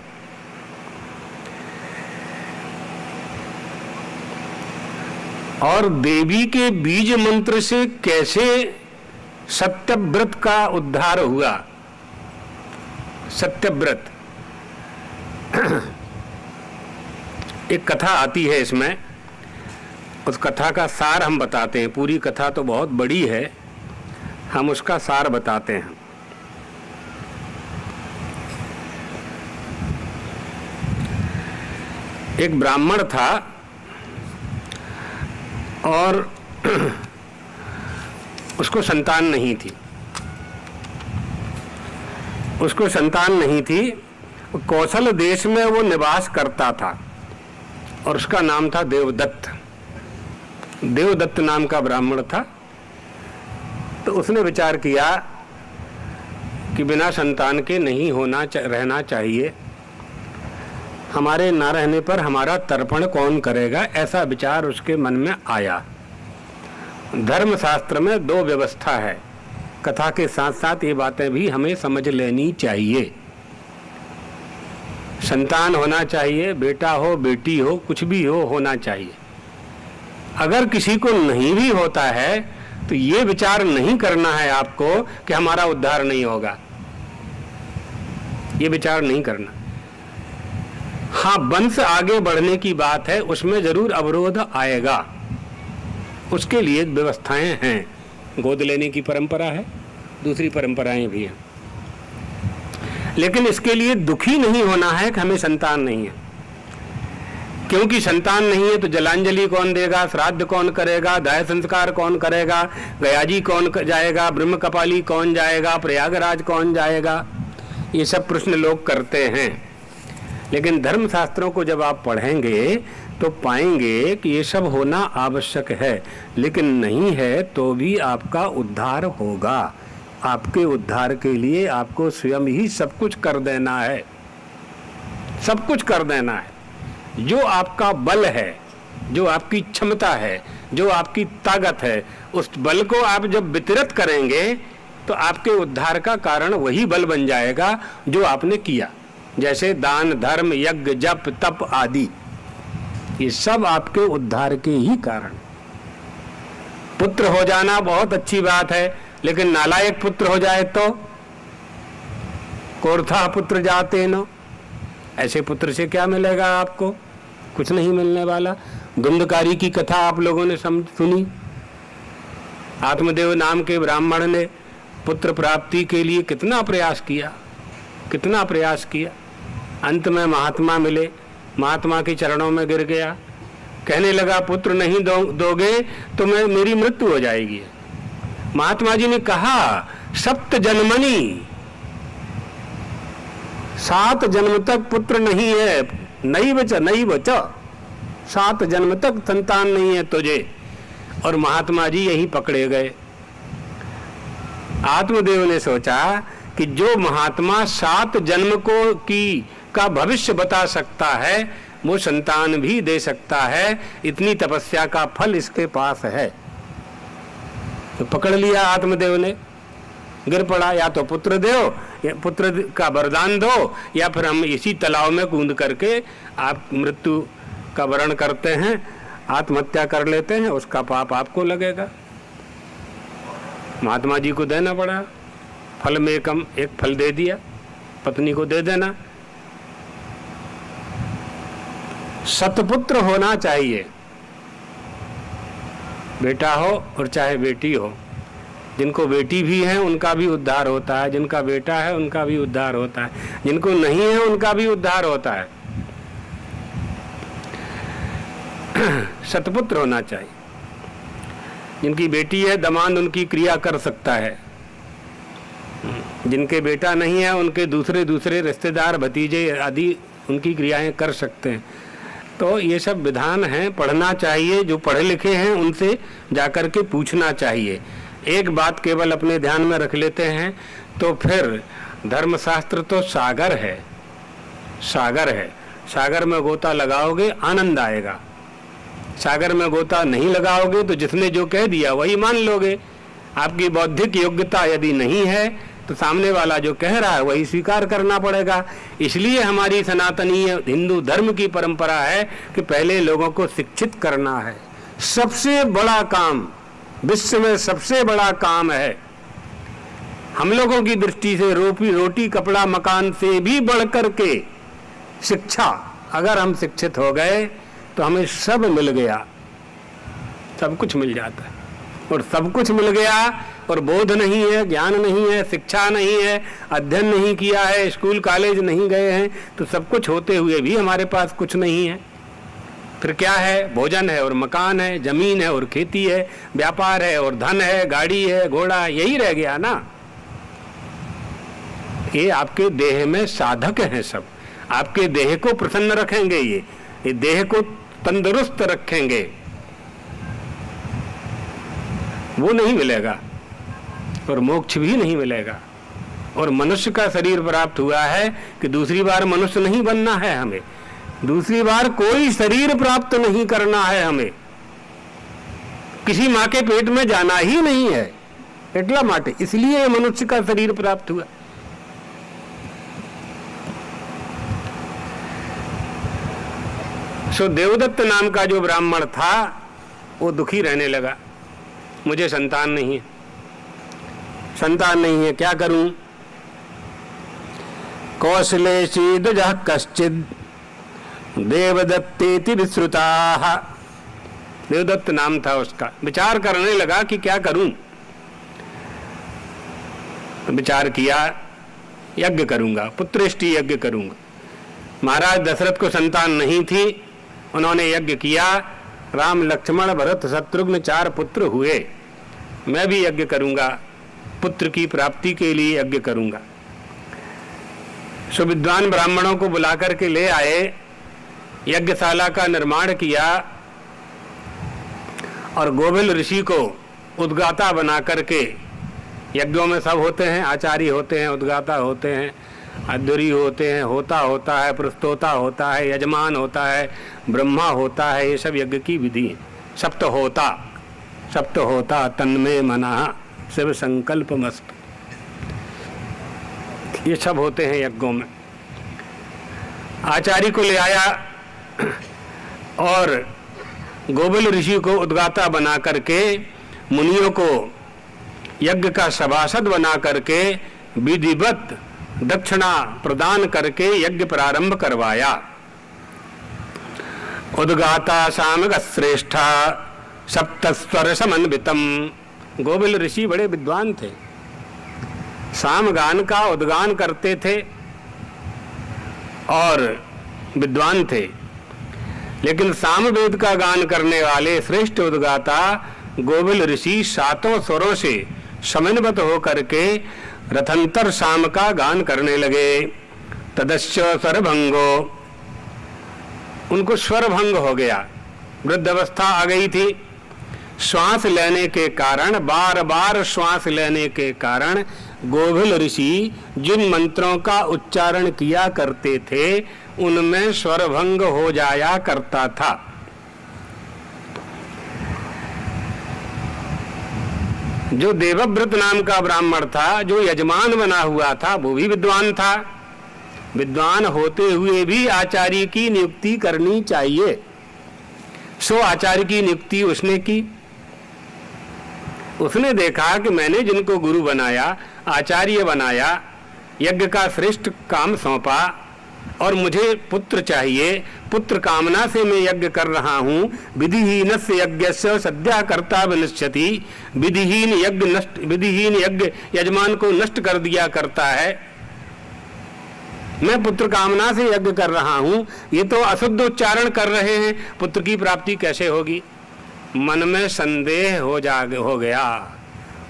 और देवी के बीज मंत्र से कैसे सत्यव्रत का उद्धार हुआ। सत्यव्रत एक कथा आती है, इसमें उस कथा का सार हम बताते हैं। पूरी कथा तो बहुत बड़ी है, हम उसका सार बताते हैं। एक ब्राह्मण था और उसको संतान नहीं थी, उसको संतान नहीं थी। कौशल देश में वो निवास करता था और उसका नाम था देवदत्त। देवदत्त नाम का ब्राह्मण था। तो उसने विचार किया कि बिना संतान के नहीं रहना चाहिए। हमारे ना रहने पर हमारा तर्पण कौन करेगा, ऐसा विचार उसके मन में आया। धर्मशास्त्र में 2 व्यवस्था है। कथा के साथ साथ ये बातें भी हमें समझ लेनी चाहिए। संतान होना चाहिए, बेटा हो बेटी हो कुछ भी हो, होना चाहिए। अगर किसी को नहीं भी होता है तो ये विचार नहीं करना है आपको कि हमारा उद्धार नहीं होगा, ये विचार नहीं करना। हाँ, वंश आगे बढ़ने की बात है, उसमें जरूर अवरोध आएगा, उसके लिए व्यवस्थाएं हैं। गोद लेने की परंपरा है, दूसरी परंपराएं भी हैं। लेकिन इसके लिए दुखी नहीं होना है कि हमें संतान नहीं है, क्योंकि संतान नहीं है तो जलांजलि कौन देगा, श्राद्ध कौन करेगा, दाह संस्कार कौन करेगा, गयाजी कौन जाएगा, ब्रह्म कपाली कौन जाएगा, प्रयागराज कौन जाएगा, ये सब प्रश्न लोग करते हैं। लेकिन धर्मशास्त्रों को जब आप पढ़ेंगे तो पाएंगे कि ये सब होना आवश्यक है। लेकिन नहीं है तो भी आपका उद्धार होगा। आपके उद्धार के लिए आपको स्वयं ही सब कुछ कर देना है, सब कुछ कर देना है। जो आपका बल है, जो आपकी क्षमता है, जो आपकी ताकत है, उस बल को आप जब वितरित करेंगे तो आपके उद्धार का कारण वही बल बन जाएगा जो आपने किया। जैसे दान, धर्म, यज्ञ, जप, तप आदि, ये सब आपके उद्धार के ही कारण। पुत्र हो जाना बहुत अच्छी बात है, लेकिन नालायक पुत्र हो जाए तो कोर्था पुत्र जाते न, ऐसे पुत्र से क्या मिलेगा आपको, कुछ नहीं मिलने वाला। धुंधकारी की कथा आप लोगों ने सुनी। आत्मदेव नाम के ब्राह्मण ने पुत्र प्राप्ति के लिए कितना प्रयास किया, कितना प्रयास किया। अंत में महात्मा मिले, महात्मा के चरणों में गिर गया, कहने लगा पुत्र नहीं दोगे तो मेरी मृत्यु हो जाएगी। महात्मा जी ने कहा 7 जन्मनि, 7 जन्म तक पुत्र नहीं है, नैव च 7 जन्म तक संतान नहीं है तुझे। और महात्मा जी यही पकड़े गए। आत्मदेव ने सोचा कि जो महात्मा 7 जन्म का भविष्य बता सकता है, वो संतान भी दे सकता है। इतनी तपस्या का फल इसके पास है। तो पकड़ लिया आत्मदेव ने, गिर पड़ा, या तो पुत्र दो, या पुत्र का वरदान दो, या फिर हम इसी तालाब में कूद करके आप मृत्यु का वरण करते हैं, आत्महत्या कर लेते हैं, उसका पाप आपको लगेगा। महात्मा जी को देना पड़ा। फल में एक फल दे दिया, पत्नी को दे देना। सतपुत्र होना चाहिए, बेटा हो और चाहे बेटी हो। जिनको बेटी भी है उनका भी उद्धार होता है, जिनका बेटा है उनका भी उद्धार होता है, जिनको नहीं है उनका भी उद्धार होता है। सतपुत्र होना चाहिए। जिनकी बेटी है दमाद उनकी क्रिया कर सकता है, जिनके बेटा नहीं है उनके दूसरे रिश्तेदार भतीजे आदि उनकी क्रियाएं कर सकते हैं। तो ये सब विधान हैं, पढ़ना चाहिए। जो पढ़े लिखे हैं उनसे जाकर के पूछना चाहिए। एक बात केवल अपने ध्यान में रख लेते हैं तो फिर धर्मशास्त्र तो सागर है, सागर है। सागर में गोता लगाओगे आनंद आएगा। सागर में गोता नहीं लगाओगे तो जिसने जो कह दिया वही मान लोगे। आपकी बौद्धिक योग्यता यदि नहीं है तो सामने वाला जो कह रहा है वही स्वीकार करना पड़ेगा। इसलिए हमारी सनातनी हिंदू धर्म की परंपरा है कि पहले लोगों को शिक्षित करना है। सबसे बड़ा काम, विश्व में सबसे बड़ा काम है। हम लोगों की दृष्टि से रोटी कपड़ा मकान से भी बढ़कर के शिक्षा। अगर हम शिक्षित हो गए तो हमें सब मिल गया, सब कुछ मिल जाता है। और सब कुछ मिल गया और बोध नहीं है, ज्ञान नहीं है, शिक्षा नहीं है, अध्ययन नहीं किया है, स्कूल कॉलेज नहीं गए हैं, तो सब कुछ होते हुए भी हमारे पास कुछ नहीं है। फिर क्या है? भोजन है और मकान है, जमीन है और खेती है, व्यापार है और धन है, गाड़ी है, घोड़ा, यही रह गया ना। ये आपके देह में साधक हैं सब, आपके देह को प्रसन्न रखेंगे, ये देह को तंदुरुस्त रखेंगे। वो नहीं मिलेगा और मोक्ष भी नहीं मिलेगा। और मनुष्य का शरीर प्राप्त हुआ है कि दूसरी बार मनुष्य नहीं बनना है हमें, दूसरी बार कोई शरीर प्राप्त नहीं करना है हमें, किसी माँ के पेट में जाना ही नहीं है। એટલા માટે इसलिए मनुष्य का शरीर प्राप्त हुआ। सो देवदत्त नाम का जो ब्राह्मण था वो दुखी रहने लगा, मुझे संतान नहीं है, संतान नहीं है, क्या करूं? कौशलेशी द्विजः कश्चिद देवदत्तेति विश्रुताः। देवदत्त नाम था उसका। विचार करने लगा कि क्या करूं। विचार किया, यज्ञ करूंगा, पुत्रेष्टि यज्ञ करूंगा। महाराज दशरथ को संतान नहीं थी, उन्होंने यज्ञ किया। राम लक्ष्मण भरत शत्रुघ्न 4 पुत्र हुए। मैं भी यज्ञ करूंगा, पुत्र की प्राप्ति के लिए यज्ञ करूंगा। सो विद्वान ब्राह्मणों को बुलाकर के ले आए, यज्ञशाला का निर्माण किया और गोविल ऋषि को उद्गाता बना करके, यज्ञों में सब होते हैं, आचार्य होते हैं, उद्गाता होते हैं, अध्वर्यु होते हैं, होता है, प्रस्तोता होता है, यजमान होता है, ब्रह्मा होता है, ये सब यज्ञ की विधि है। सप्त होता तन्मे मनः शिव संकल्प मस्त, ये सब होते हैं यज्ञों में। आचार्य को ले आया और गोविल ऋषि को उद्गाता बना करके, मुनियों को यज्ञ का सभासद बना करके विधिवत दक्षिणा प्रदान करके यज्ञ प्रारंभ करवाया। उद्गाता सामग श्रेष्ठा सप्तस्वर समन्वितम। गोविल ऋषि बड़े विद्वान थे, सामगान का उद्गान करते थे और विद्वान थे, लेकिन सामवेद का गान करने वाले श्रेष्ठ उद्गाता गोविल ऋषि 7 स्वरों से समन्वित होकर के रथंतर साम का गान करने लगे। तदस्य स्वरभंगो, उनको स्वरभंग हो गया, वृद्ध अवस्था आ गई थी। श्वास लेने के कारण, बार बार श्वास लेने के कारण गोविल ऋषि जिन मंत्रों का उच्चारण किया करते थे उनमें स्वरभंग हो जाया करता था। जो देवव्रत नाम का ब्राह्मण था, जो यजमान बना हुआ था, वो भी विद्वान था। विद्वान होते हुए भी आचार्य की नियुक्ति करनी चाहिए। सो आचार्य की नियुक्ति उसने की। उसने देखा कि मैंने जिनको गुरु बनाया, आचार्य बनाया, यज्ञ का श्रेष्ठ काम सौंपा और मुझे पुत्र चाहिए, पुत्र कामना से मैं यज्ञ कर रहा हूँ। विधिहीनस्य यज्ञस्य सद्यः कर्ता विनश्यति। विधिहीन यज्ञ यजमान को नष्ट कर दिया करता है। मैं पुत्र कामना से यज्ञ कर रहा हूँ, ये तो अशुद्ध उच्चारण कर रहे हैं, पुत्र की प्राप्ति कैसे होगी? मन में संदेह हो गया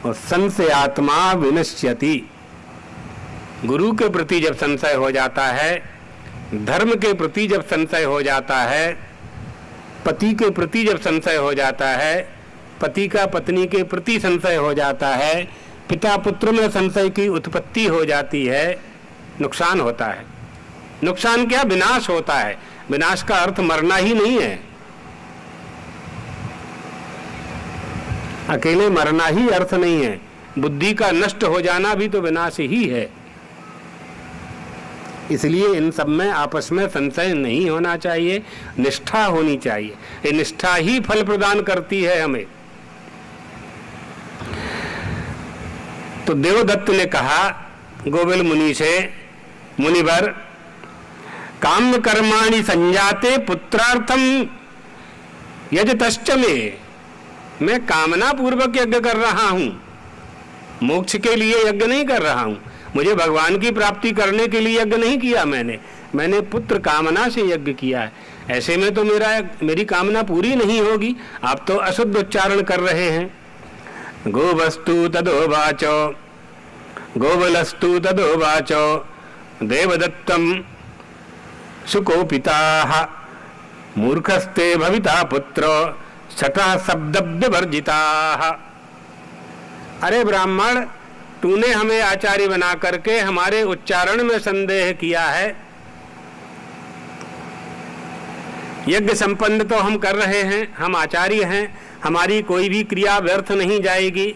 और संशय आत्मा विनश्यति। गुरु के प्रति जब संशय हो जाता है, धर्म के प्रति जब संशय हो जाता है, पति के प्रति जब संशय हो जाता है, पति का पत्नी के प्रति संशय हो जाता है, पिता पुत्र में संशय की उत्पत्ति हो जाती है, नुकसान होता है। नुकसान क्या? विनाश होता है। विनाश का अर्थ मरना ही नहीं है। अकेले मरना ही अर्थ नहीं है, बुद्धि का नष्ट हो जाना भी तो विनाश ही है। इसलिए इन सब में आपस में संशय नहीं होना चाहिए, निष्ठा होनी चाहिए। ये निष्ठा ही फल प्रदान करती है हमें। तो देवदत्त ने कहा गोविल मुनि से, मुनिवर काम कर्माणि संजाते पुत्रार्थम यजतश्च में, मैं कामना पूर्वक यज्ञ कर रहा हूं, मोक्ष के लिए यज्ञ नहीं कर रहा हूं, मुझे भगवान की प्राप्ति करने के लिए यज्ञ नहीं किया मैंने पुत्र कामना से यज्ञ किया है। ऐसे में तो मेरी कामना पूरी नहीं होगी। आप तो अशुद्ध उच्चारण कर रहे हैं। गोवस्तु तदोवाचो गोवलस्तु तदोवाचो देवदत्तम सुकोपिताः मूर्खस्ते भविता पुत्रो छठा शब्द वर्जिताः। अरे ब्राह्मण, तूने हमें आचार्य बना करके हमारे उच्चारण में संदेह किया है। यज्ञ संपन्न तो हम कर रहे हैं, हम आचार्य हैं, हमारी कोई भी क्रिया व्यर्थ नहीं जाएगी।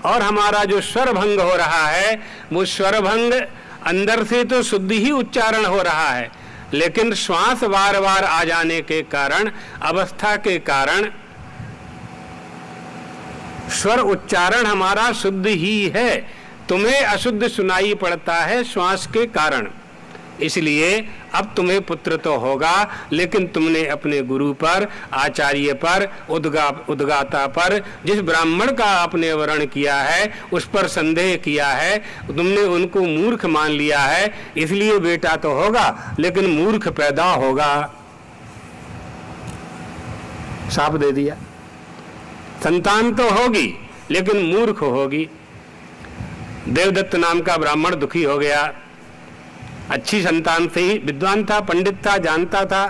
और हमारा जो स्वर भंग हो रहा है वो स्वर भंग अंदर से तो शुद्ध ही उच्चारण हो रहा है, लेकिन श्वास बार बार आ जाने के कारण, अवस्था के कारण स्वर उच्चारण हमारा शुद्ध ही है, तुम्हें अशुद्ध सुनाई पड़ता है श्वास के कारण। इसलिए अब तुम्हें पुत्र तो होगा, लेकिन तुमने अपने गुरु पर, आचार्य पर, उद्गाता पर, जिस ब्राह्मण का आपने वर्ण किया है उस पर संदेह किया है, तुमने उनको मूर्ख मान लिया है। इसलिए बेटा तो होगा लेकिन मूर्ख पैदा होगा। साफ दे दिया। संतान तो होगी लेकिन मूर्ख होगी। देवदत्त नाम का ब्राह्मण दुखी हो गया। अच्छी संतान से ही, विद्वान था, पंडित था, जानता था,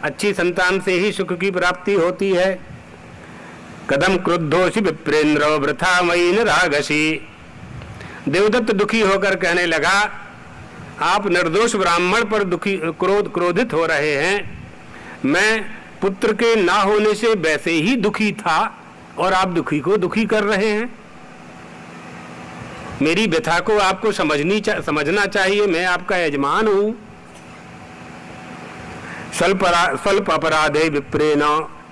अच्छी संतान से ही सुख की प्राप्ति होती है। कदम क्रुद्धोषि विप्रेंद्रो वृथा मयि न रागसी। देवदत्त दुखी होकर कहने लगा, आप निर्दोष ब्राह्मण पर क्रोधित हो रहे हैं। मैं पुत्र के ना होने से वैसे ही दुखी था और आप दुखी को दुखी कर रहे हैं। मेरी व्यथा को आपको समझना चाहिए। मैं आपका यजमान हूं। स्वल्प अपराधे विप्रेण,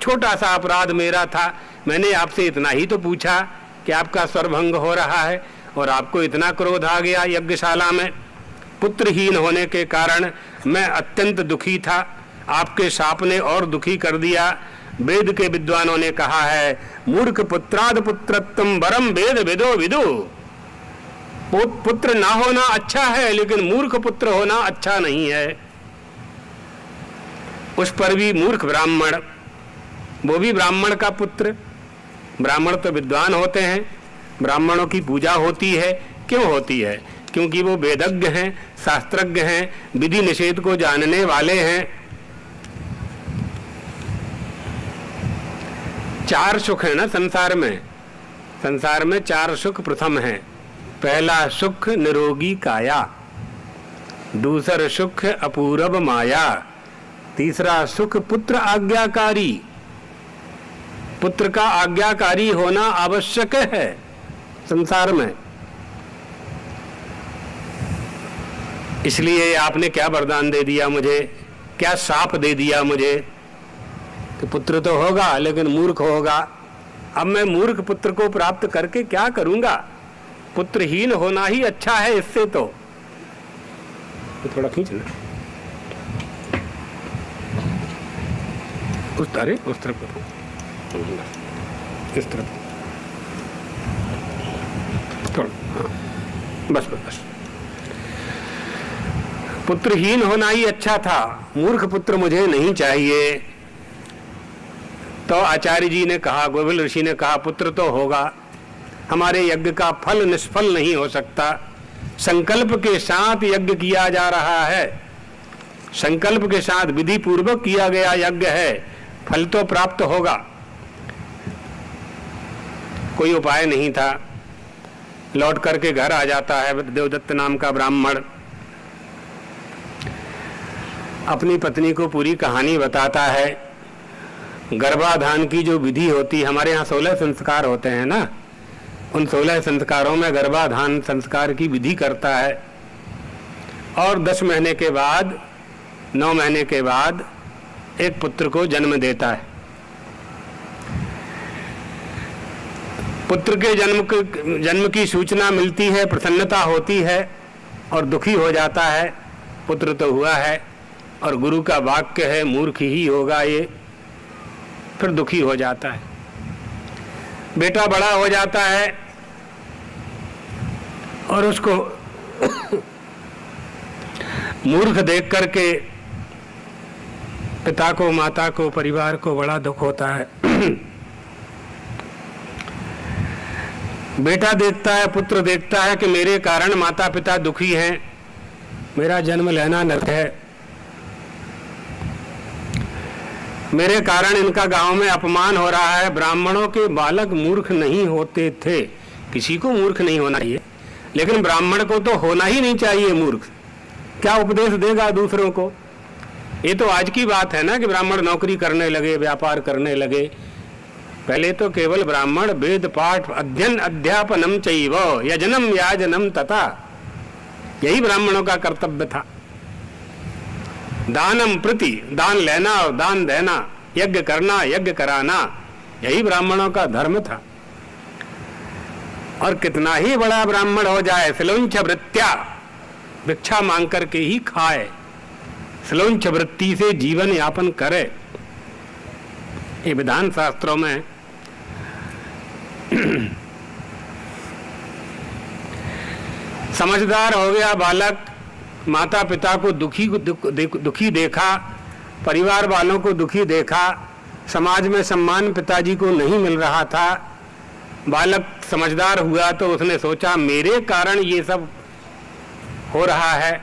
छोटा सा अपराध मेरा था, मैंने आपसे इतना ही तो पूछा कि आपका स्वरभंग हो रहा है और आपको इतना क्रोध आ गया यज्ञशाला में। पुत्रहीन होने के कारण मैं अत्यंत दुखी था, आपके शाप ने और दुखी कर दिया। वेद के विद्वानों ने कहा है, मूर्ख पुत्राद पुत्रत्वम वरम वेद विदो विदु। पुत्र ना होना अच्छा है लेकिन मूर्ख पुत्र होना अच्छा नहीं है। उस पर भी मूर्ख ब्राह्मण, वो भी ब्राह्मण का पुत्र। ब्राह्मण तो विद्वान होते हैं, ब्राह्मणों की पूजा होती है। क्यों होती है? क्योंकि वो वेदज्ञ हैं, शास्त्रज्ञ हैं, विधि निषेध को जानने वाले हैं। 4 सुख है ना संसार में। संसार में 4 सुख प्रथम है। पहला सुख निरोगी काया, दूसरा सुख अपूर्व माया, तीसरा सुख पुत्र आज्ञाकारी। पुत्र का आज्ञाकारी होना आवश्यक है संसार में। इसलिए आपने क्या वरदान दे दिया मुझे, क्या शाप दे दिया मुझे कि पुत्र तो होगा लेकिन मूर्ख होगा। अब मैं मूर्ख पुत्र को प्राप्त करके क्या करूंगा? पुत्रहीन होना ही अच्छा है इससे। तो थोड़ा खींचना उस तरफ, इस तरफ थोड़ा, हाँ, बस बस बस। पुत्रहीन होना ही अच्छा था, मूर्ख पुत्र मुझे नहीं चाहिए। तो आचार्य जी ने कहा, गोविल ऋषि ने कहा, पुत्र तो होगा। हमारे यज्ञ का फल निष्फल नहीं हो सकता। संकल्प के साथ यज्ञ किया जा रहा है, संकल्प के साथ विधि पूर्वक किया गया यज्ञ है, फल तो प्राप्त होगा। कोई उपाय नहीं था। लौट करके घर आ जाता है देवदत्त नाम का ब्राह्मण। अपनी पत्नी को पूरी कहानी बताता है। गर्भाधान की जो विधि होती है, हमारे यहाँ 16 संस्कार होते हैं ना, उन 16 संस्कारों में गर्भाधान संस्कार की विधि करता है और 10 महीने के बाद 9 महीने के बाद एक पुत्र को जन्म देता है। पुत्र के जन्म की सूचना मिलती है, प्रसन्नता होती है और दुखी हो जाता है, पुत्र तो हुआ है और गुरु का वाक्य है मूर्ख ही होगा ये, फिर दुखी हो जाता है। बेटा बड़ा हो जाता है और उसको मूर्ख देख करके पिता को, माता को, परिवार को बड़ा दुख होता है। बेटा देखता है, पुत्र देखता है कि मेरे कारण माता पिता दुखी हैं, मेरा जन्म लेना नरक है, मेरे कारण इनका गांव में अपमान हो रहा है। ब्राह्मणों के बालक मूर्ख नहीं होते थे, किसी को मूर्ख नहीं होना चाहिए, लेकिन ब्राह्मण को तो होना ही नहीं चाहिए मूर्ख। क्या उपदेश देगा दूसरों को? ये तो आज की बात है ना कि ब्राह्मण नौकरी करने लगे, व्यापार करने लगे। पहले तो केवल ब्राह्मण वेद पाठ अध्ययन अध्यापनम चैव यजनम याजनम तथा, यही ब्राह्मणों का कर्तव्य था। दानम प्रति, दान लेना और दान देना, यज्ञ करना यज्ञ कराना, यही ब्राह्मणों का धर्म था। और कितना ही बड़ा ब्राह्मण हो जाए, स्लोंछ वृत्त्या, भिक्षा मांग करके ही खाए, स्लोंछ वृत्ति से जीवन यापन करे। ये विधान शास्त्रों में समझदार हो गया बालक, माता पिता को दुखी देखा, परिवार वालों को दुखी देखा, समाज में सम्मान पिताजी को नहीं मिल रहा था। बालक समझदार हुआ तो उसने सोचा मेरे कारण ये सब हो रहा है,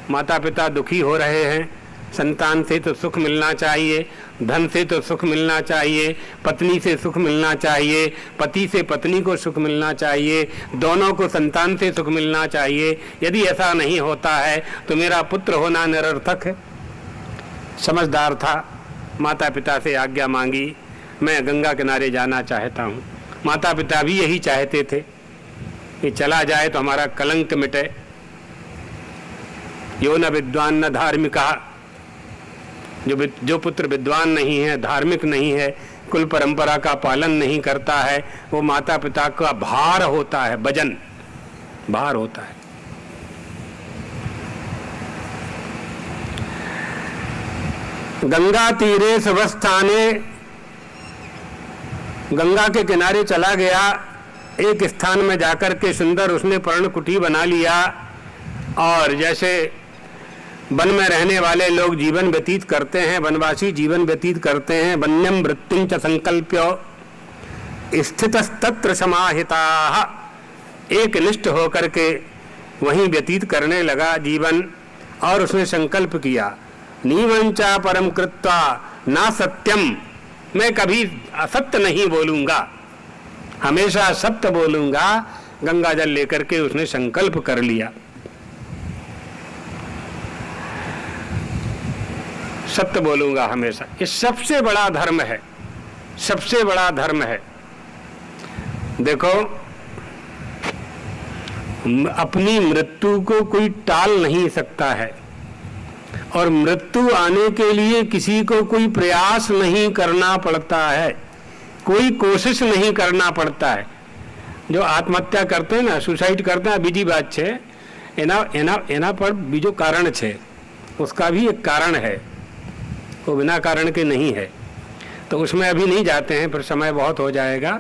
माता पिता दुखी हो रहे हैं, संतान से तो सुख मिलना चाहिए, धन से तो सुख मिलना चाहिए, पत्नी से सुख मिलना चाहिए, पति से पत्नी को सुख मिलना चाहिए, दोनों को संतान से सुख मिलना चाहिए। यदि ऐसा नहीं होता है तो मेरा पुत्र होना निरर्थक है। समझदार था, माता पिता से आज्ञा मांगी, मैं गंगा किनारे जाना चाहता हूँ। माता पिता भी यही चाहते थे कि चला जाए तो हमारा कलंक मिटे। यो न विद्वान न धार्मिका, जो पुत्र विद्वान नहीं है, धार्मिक नहीं है, कुल परंपरा का पालन नहीं करता है, वो माता पिता का भार होता है, वजन भार होता है। गंगा तीरे स्वस्थाने, गंगा के किनारे चला गया, एक स्थान में जाकर के सुंदर उसने पर्णकुटी बना लिया और जैसे वन में रहने वाले लोग जीवन व्यतीत करते हैं, वनवासी जीवन व्यतीत करते हैं, वन्यम वृत्तिं च संकल्प्य स्थितस्तत्र समाहिताः, एक निष्ठ होकर के वहीं व्यतीत करने लगा जीवन। और उसने संकल्प किया, नीवंचा परम कृत्वा ना सत्यम, मैं कभी असत्य नहीं बोलूंगा, हमेशा सत्य बोलूंगा। गंगा जल लेकर के उसने संकल्प कर लिया, सत्य बोलूंगा हमेशा। ये सबसे बड़ा धर्म है, सबसे बड़ा धर्म है। देखो, अपनी मृत्यु को कोई टाल नहीं सकता है और मृत्यु आने के लिए किसी को कोई प्रयास नहीं करना पड़ता है, कोई कोशिश नहीं करना पड़ता है। जो आत्महत्या करते हैं ना, सुसाइड करते हैं, बीजी बात है, एना पर बीजो कारण है, उसका भी एक कारण है, वो बिना कारण के नहीं है। तो उसमें अभी नहीं जाते हैं, फिर समय बहुत हो जाएगा।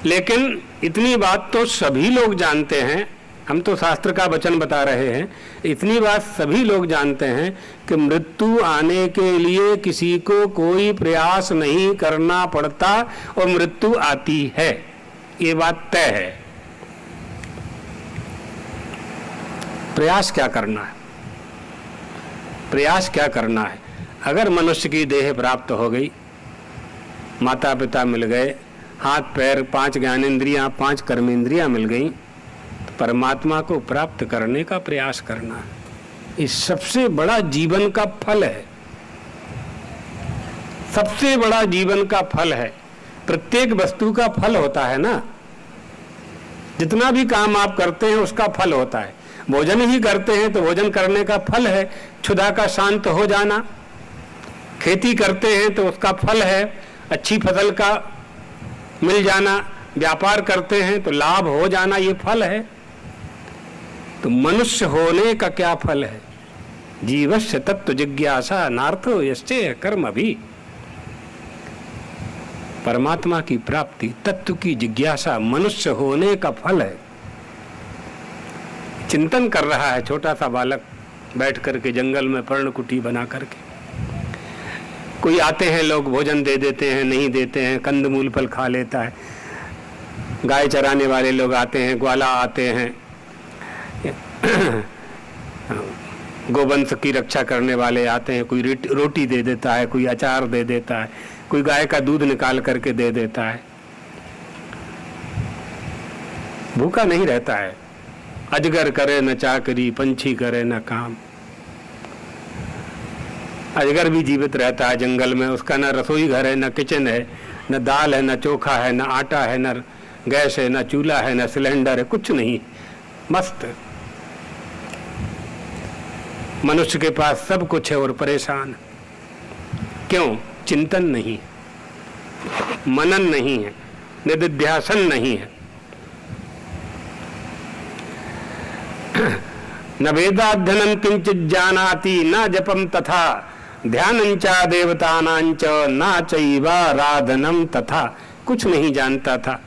लेकिन इतनी बात तो सभी लोग जानते हैं, हम तो शास्त्र का वचन बता रहे हैं, इतनी बात सभी लोग जानते हैं कि मृत्यु आने के लिए किसी को कोई प्रयास नहीं करना पड़ता और मृत्यु आती है, ये बात तय है। प्रयास क्या करना है? प्रयास क्या करना है? अगर मनुष्य की देह प्राप्त हो गई, माता पिता मिल गए, हाथ पैर 5 ज्ञानेंद्रियां 5 कर्मेंद्रियां मिल गई, तो परमात्मा को प्राप्त करने का प्रयास करना है। इस सबसे बड़ा जीवन का फल है। सबसे बड़ा जीवन का फल है। प्रत्येक वस्तु का फल होता है ना, जितना भी काम आप करते हैं उसका फल होता है। भोजन ही करते हैं तो भोजन करने का फल है क्षुधा का शांत हो जाना। खेती करते हैं तो उसका फल है अच्छी फसल का मिल जाना। व्यापार करते हैं तो लाभ हो जाना, ये फल है। तो मनुष्य होने का क्या फल है? जीवस्य तत्व जिज्ञासा नार्थो यश्चेह कर्म भी। परमात्मा की प्राप्ति, तत्व की जिज्ञासा मनुष्य होने का फल है। चिंतन कर रहा है छोटा सा बालक बैठ करके जंगल में पर्णकुटी बना करके। कोई आते हैं लोग, भोजन दे देते हैं, नहीं देते हैं, कंदमूल फल खा लेता है। गाय चराने वाले लोग आते हैं, ग्वाला आते हैं, गोवंश की रक्षा करने वाले आते हैं, कोई रोटी दे देता है, कोई अचार दे देता है, कोई गाय का दूध निकाल करके दे देता है। भूखा नहीं रहता है। अजगर करे न चाकरी, पंछी करे न काम। अजगर भी जीवित रहता है जंगल में, उसका न रसोई घर है, न किचन है, न दाल है, न चोखा है, न आटा है, न गैस है, न चूल्हा है, न सिलेंडर है, कुछ नहीं, मस्त। मनुष्य के पास सब कुछ है और परेशान। क्यों? चिंतन नहीं, मनन नहीं है, निदिध्यासन नहीं है। न वेदाध्ययनं किंचित जानाति न जपम तथा ध्यानंचा देवतानांच न चैवाराधनम तथा। कुछ नहीं जानता था।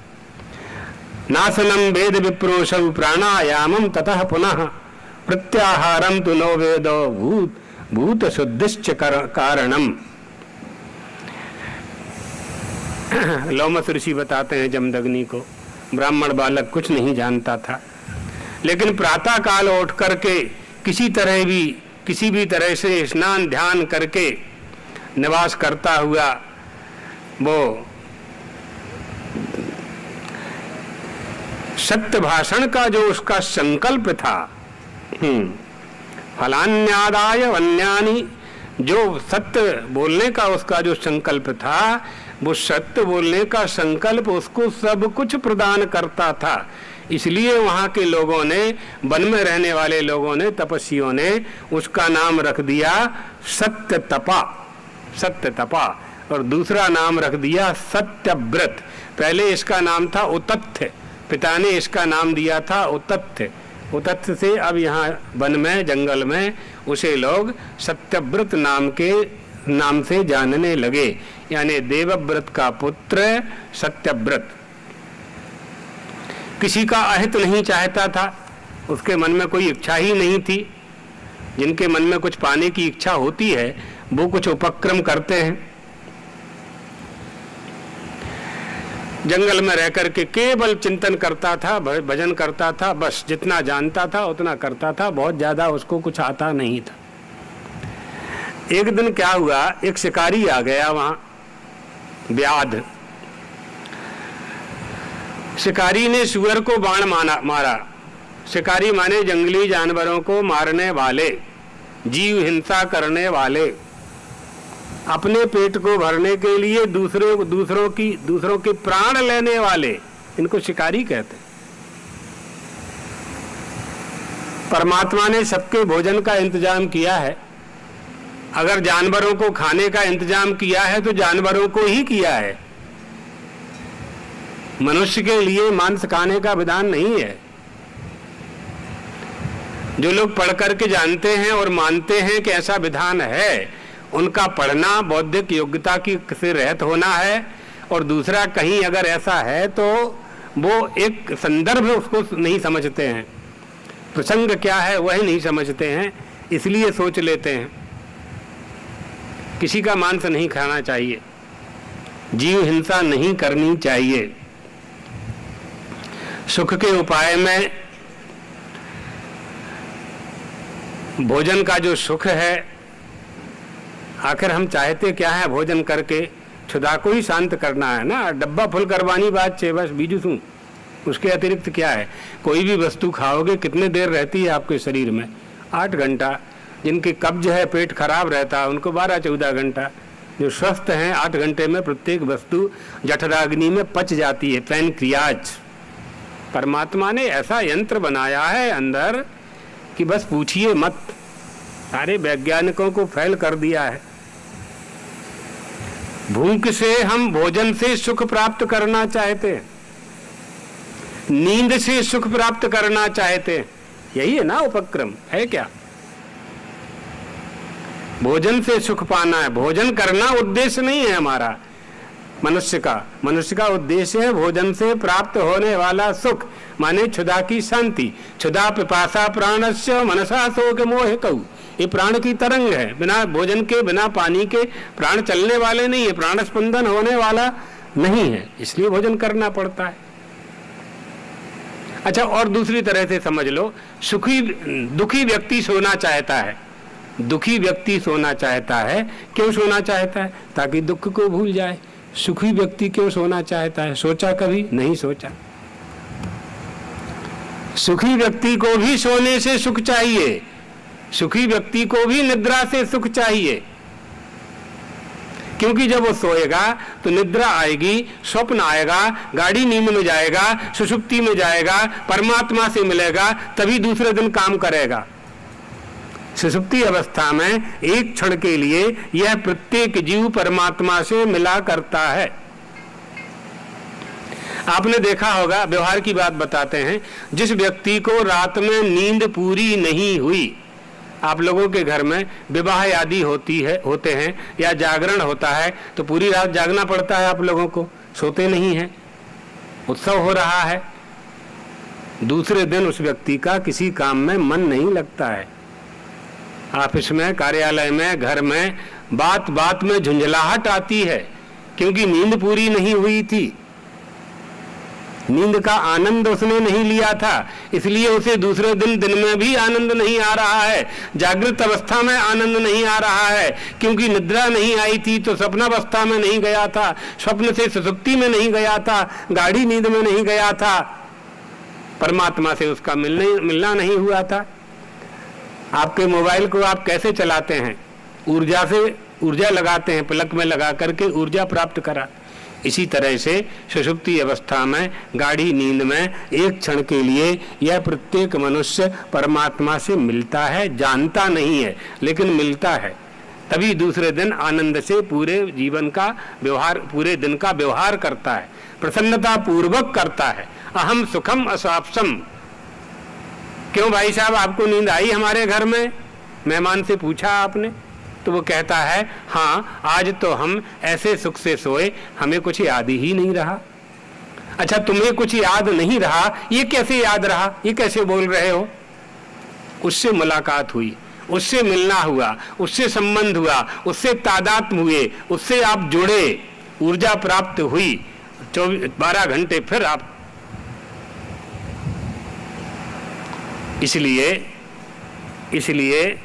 नासनम वेद विप्रोषौ प्राणायामम ततः पुनः प्रत्याहारम तु नो वेदो भूत शुद्धिश्च कारणम। लोमस ऋषि बताते हैं जमदग्नि को, ब्राह्मण बालक कुछ नहीं जानता था, लेकिन प्रातः काल उठ करके किसी भी तरह से स्नान ध्यान करके निवास करता हुआ वो सत्य भाषण का जो उसका संकल्प था, फलान्यादाय वन्यानि, जो सत्य बोलने का उसका जो संकल्प था, वो सत्य बोलने का संकल्प उसको सब कुछ प्रदान करता था। इसलिए वहाँ के लोगों ने, वन में रहने वाले लोगों ने, तपस्वियों ने उसका नाम रख दिया सत्य तपा, सत्य तपा, और दूसरा नाम रख दिया सत्यव्रत। पहले इसका नाम था उतथ्य, पिता ने इसका नाम दिया था उतथ्य। उतथ्य से अब यहाँ वन में, जंगल में उसे लोग सत्यव्रत नाम से जानने लगे, यानी देवव्रत का पुत्र सत्यव्रत। किसी का अहित नहीं चाहता था, उसके मन में कोई इच्छा ही नहीं थी। जिनके मन में कुछ पाने की इच्छा होती है वो कुछ उपक्रम करते हैं। जंगल में रह करके केवल चिंतन करता था, भजन करता था, बस जितना जानता था उतना करता था, बहुत ज्यादा उसको कुछ आता नहीं था। एक दिन क्या हुआ, एक शिकारी आ गया वहां, व्याध। शिकारी ने सुअर को बाण मारा। शिकारी माने जंगली जानवरों को मारने वाले, जीव हिंसा करने वाले, अपने पेट को भरने के लिए दूसरों के प्राण लेने वाले, इनको शिकारी कहते हैं। परमात्मा ने सबके भोजन का इंतजाम किया है। अगर जानवरों को खाने का इंतजाम किया है तो जानवरों को ही किया है। मनुष्य के लिए मांस खाने का विधान नहीं है। जो लोग पढ़ करके जानते हैं और मानते हैं कि ऐसा विधान है, उनका पढ़ना बौद्धिक योग्यता की से रहित होना है, और दूसरा कहीं अगर ऐसा है तो वो एक संदर्भ उसको नहीं समझते हैं, प्रसंग क्या है वह नहीं समझते हैं, इसलिए सोच लेते हैं। किसी का मांस नहीं खाना चाहिए, जीव हिंसा नहीं करनी चाहिए। सुख के उपाय में भोजन का जो सुख है, आखिर हम चाहते क्या है भोजन करके? क्षुधा को ही शांत करना है ना। डब्बा फुल करवानी बात छे बस, बीजू शू, उसके अतिरिक्त क्या है? कोई भी वस्तु खाओगे कितने देर रहती है आपके शरीर में? 8 घंटा। जिनके कब्ज है, पेट खराब रहता है, उनको 12-14 घंटा। जो स्वस्थ हैं 8 घंटे में प्रत्येक वस्तु जठराग्नि में पच जाती है, पैनक्रियाज। परमात्मा ने ऐसा यंत्र बनाया है अंदर कि बस पूछिए मत, सारे वैज्ञानिकों को फेल कर दिया है। भूख से हम भोजन से सुख प्राप्त करना चाहते हैं, नींद से सुख प्राप्त करना चाहते हैं, यही है ना उपक्रम, है क्या? भोजन से सुख पाना है, भोजन करना उद्देश्य नहीं है हमारा मनुष्य का उद्देश्य है भोजन से प्राप्त होने वाला सुख, माने क्षुधा की शांति। क्षुधा पिपासा प्राणस्य मनसा शोक मोह कहू, ये प्राण की तरंग है, बिना भोजन के बिना पानी के प्राण चलने वाले नहीं है, प्राण स्पंदन होने वाला नहीं है, इसलिए भोजन करना पड़ता है। अच्छा, और दूसरी तरह से समझ लो, दुखी व्यक्ति सोना चाहता है, दुखी व्यक्ति सोना चाहता है, क्यों सोना चाहता है? ताकि दुख को भूल जाए। सुखी व्यक्ति क्यों सोना चाहता है? सोचा कभी नहीं सोचा। सुखी व्यक्ति को भी सोने से सुख चाहिए, सुखी व्यक्ति को भी निद्रा से सुख चाहिए, क्योंकि जब वो सोएगा तो निद्रा आएगी, स्वप्न आएगा, गाढ़ी नींद में जाएगा, सुषुप्ति में जाएगा, परमात्मा से मिलेगा, तभी दूसरे दिन काम करेगा। सुषुप्ति अवस्था में एक क्षण के लिए यह प्रत्येक जीव परमात्मा से मिला करता है। आपने देखा होगा, व्यवहार की बात बताते हैं, जिस व्यक्ति को रात में नींद पूरी नहीं हुई, आप लोगों के घर में विवाह आदि होते हैं या जागरण होता है तो पूरी रात जागना पड़ता है, आप लोगों को सोते नहीं हैं, उत्सव हो रहा है, दूसरे दिन उस व्यक्ति का किसी काम में मन नहीं लगता है। ऑफिस में, कार्यालय में, घर में बात बात में झुंझलाहट आती है, क्योंकि नींद पूरी नहीं हुई थी, नींद का आनंद उसने नहीं लिया था, इसलिए उसे दूसरे दिन में भी आनंद नहीं आ रहा है, जागृत अवस्था में आनंद नहीं आ रहा है, क्योंकि निद्रा नहीं आई थी तो स्वप्नावस्था में नहीं गया था, स्वप्न से सुषुप्ति में नहीं गया था, गाढ़ी नींद में नहीं गया था, परमात्मा से उसका मिलना नहीं हुआ था। आपके मोबाइल को आप कैसे चलाते हैं? ऊर्जा लगाते हैं, प्लग में लगा करके ऊर्जा प्राप्त करा। इसी तरह से सुषुप्ति अवस्था में, गाढ़ी नींद में एक क्षण के लिए यह प्रत्येक मनुष्य परमात्मा से मिलता है, जानता नहीं है लेकिन मिलता है, तभी दूसरे दिन आनंद से पूरे जीवन का व्यवहार, पूरे दिन का व्यवहार करता है, प्रसन्नता पूर्वक करता है। अहम सुखम असाप्सम। क्यों भाई साहब, आपको नींद आई हमारे घर में? मेहमान से पूछा आपने, तो वो कहता है हाँ, आज तो हम ऐसे सुख से सोए, हमें कुछ याद ही नहीं रहा। अच्छा, तुम्हें कुछ याद नहीं रहा, ये कैसे याद रहा, ये कैसे बोल रहे हो? उससे मुलाकात हुई, उससे मिलना हुआ, उससे संबंध हुआ, उससे तादात्म्य हुए, उससे आप जुड़े, ऊर्जा प्राप्त हुई, 12 घंटे फिर आप। इसलिए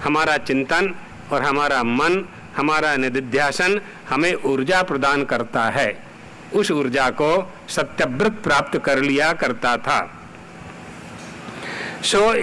हमारा चिंतन और हमारा मन, हमारा निधिध्यासन हमें ऊर्जा प्रदान करता है। उस ऊर्जा को सत्यव्रत प्राप्त कर लिया करता था।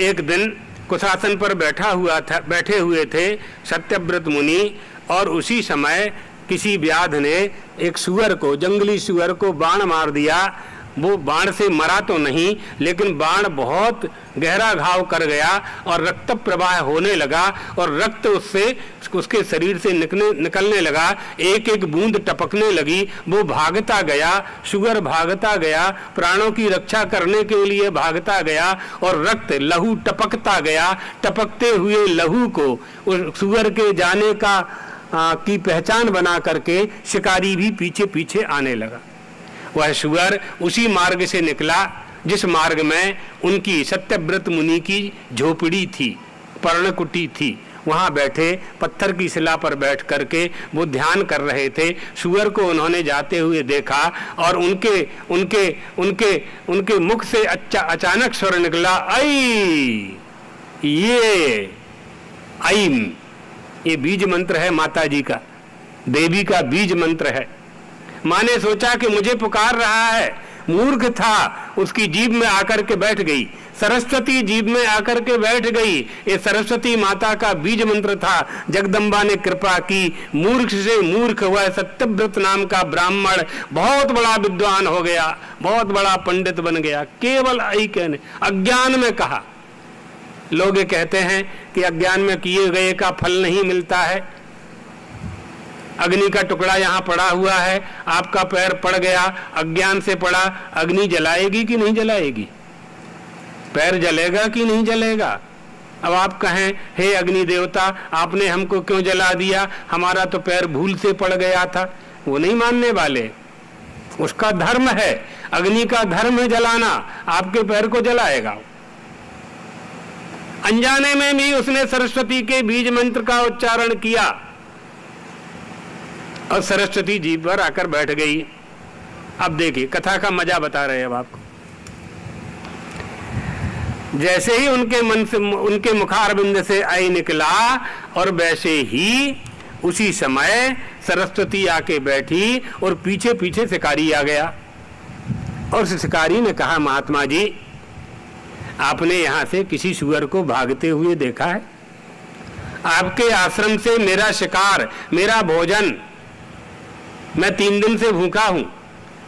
एक दिन कुशासन पर बैठे हुए थे सत्यव्रत मुनि, और उसी समय किसी व्याध ने एक सुअर को, जंगली सुअर को बाण मार दिया। वो बाण से मरा तो नहीं, लेकिन बाण बहुत गहरा घाव कर गया और रक्त प्रवाह होने लगा, और रक्त उसके शरीर से निकलने लगा, एक एक बूंद टपकने लगी। वो भागता गया, सुअर भागता गया, प्राणों की रक्षा करने के लिए भागता गया, और रक्त लहू टपकता गया। टपकते हुए लहू को उस सुअर के जाने की पहचान बना करके शिकारी भी पीछे पीछे आने लगा। वह सुअर उसी मार्ग से निकला जिस मार्ग में उनकी सत्यव्रत मुनि की झोपड़ी थी, पर्णकुटी थी। वहां बैठे पत्थर की शिला पर बैठ करके वो ध्यान कर रहे थे। सुअर को उन्होंने जाते हुए देखा, और उनके मुख से अचानक स्वर निकला, आई। ये बीज मंत्र है माता जी का, देवी का बीज मंत्र है। माँ ने सोचा कि मुझे पुकार रहा है, मूर्ख था, उसकी जीभ में आकर के बैठ गई। सरस्वती जीभ में आकर के बैठ गई। ये सरस्वती माता का बीज मंत्र था। जगदम्बा ने कृपा की, मूर्ख से मूर्ख हुआ सत्यव्रत नाम का ब्राह्मण बहुत बड़ा विद्वान हो गया, बहुत बड़ा पंडित बन गया। केवल कहने अज्ञान में कहा। लोग ये कहते हैं कि अज्ञान में किए गए का फल नहीं मिलता है। अग्नि का टुकड़ा यहाँ पड़ा हुआ है, आपका पैर पड़ गया, अज्ञान से पड़ा, अग्नि जलाएगी कि नहीं जलाएगी? पैर जलेगा कि नहीं जलेगा? अब आप कहें हे अग्नि देवता, आपने हमको क्यों जला दिया, हमारा तो पैर भूल से पड़ गया था। वो नहीं मानने वाले, उसका धर्म है, अग्नि का धर्म है जलाना, आपके पैर को जलाएगा। अनजाने में भी उसने सरस्वती के बीज मंत्र का उच्चारण किया और सरस्वती जीभ पर आकर बैठ गई। अब देखिए कथा का मजा बता रहे हैं अब आपको। जैसे ही उनके मन से, उनके मुखारबिंद से आई निकला और वैसे ही उसी समय सरस्वती आके बैठी और पीछे पीछे शिकारी आ गया। और शिकारी ने कहा, महात्मा जी आपने यहां से किसी सुअर को भागते हुए देखा है? आपके आश्रम से मेरा शिकार, मेरा भोजन, मैं 3 दिन से भूखा हूं,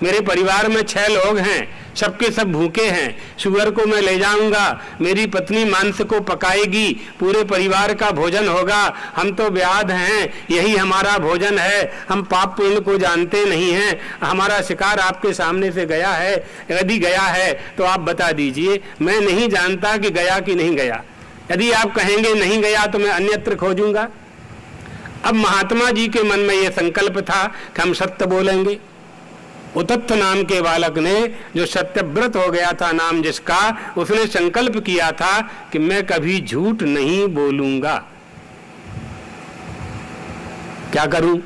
मेरे परिवार में 6 लोग हैं, सबके सब भूखे हैं। सुअर को मैं ले जाऊंगा, मेरी पत्नी मांस को पकाएगी, पूरे परिवार का भोजन होगा। हम तो व्याध हैं, यही हमारा भोजन है, हम पाप पुण्य को जानते नहीं हैं। हमारा शिकार आपके सामने से गया है, यदि गया है तो आप बता दीजिए। मैं नहीं जानता कि गया कि नहीं गया। यदि आप कहेंगे नहीं गया तो मैं अन्यत्र खोजूंगा। अब महात्मा जी के मन में यह संकल्प था कि हम सत्य बोलेंगे। उतत्थ नाम के बालक ने, जो सत्यव्रत हो गया था नाम जिसका, उसने संकल्प किया था कि मैं कभी झूठ नहीं बोलूंगा। क्या करूं?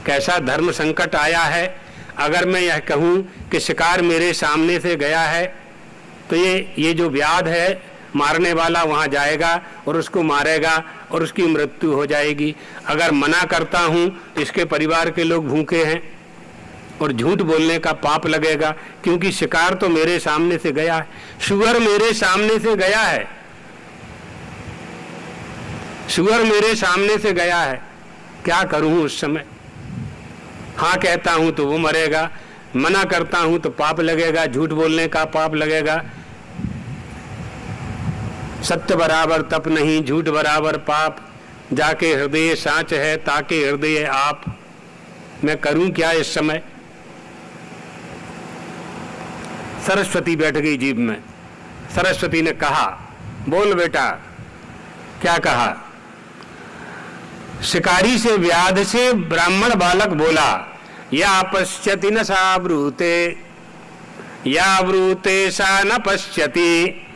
कैसा धर्म संकट आया है। अगर मैं यह कहूं कि शिकार मेरे सामने से गया है तो ये जो व्याध है मारने वाला वहां जाएगा और उसको मारेगा और उसकी मृत्यु हो जाएगी। अगर मना करता हूं तो इसके परिवार के लोग भूखे हैं और झूठ बोलने का पाप लगेगा, क्योंकि शिकार तो मेरे सामने से गया है, सुअर मेरे सामने से गया है, सुअर मेरे सामने से गया है। क्या करूं उस समय? हाँ कहता हूं तो वो मरेगा, मना करता हूं तो पाप लगेगा, झूठ बोलने का पाप लगेगा। सत्य बराबर तप नहीं, झूठ बराबर पाप, जाके हृदय साँच है ताके हृदय आप। मैं करूं क्या इस समय? सरस्वती बैठ गई जीभ में। सरस्वती ने कहा, बोल बेटा। क्या कहा? शिकारी से, व्याध से ब्राह्मण बालक बोला, या पश्यति न सा ब्रूते, या ब्रूते सा न पश्यति,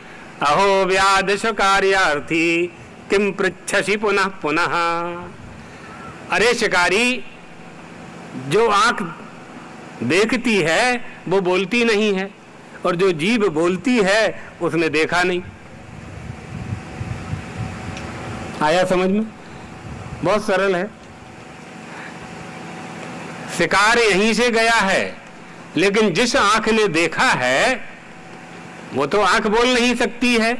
अहो व्याध शिकार्यार्थी किम पृच्छसि पुनः पुनः। अरे शिकारी, जो आंख देखती है वो बोलती नहीं है, और जो जीभ बोलती है उसने देखा नहीं। आया समझ में? बहुत सरल है। शिकार यहीं से गया है, लेकिन जिस आंख ने देखा है वो तो आंख बोल नहीं सकती है,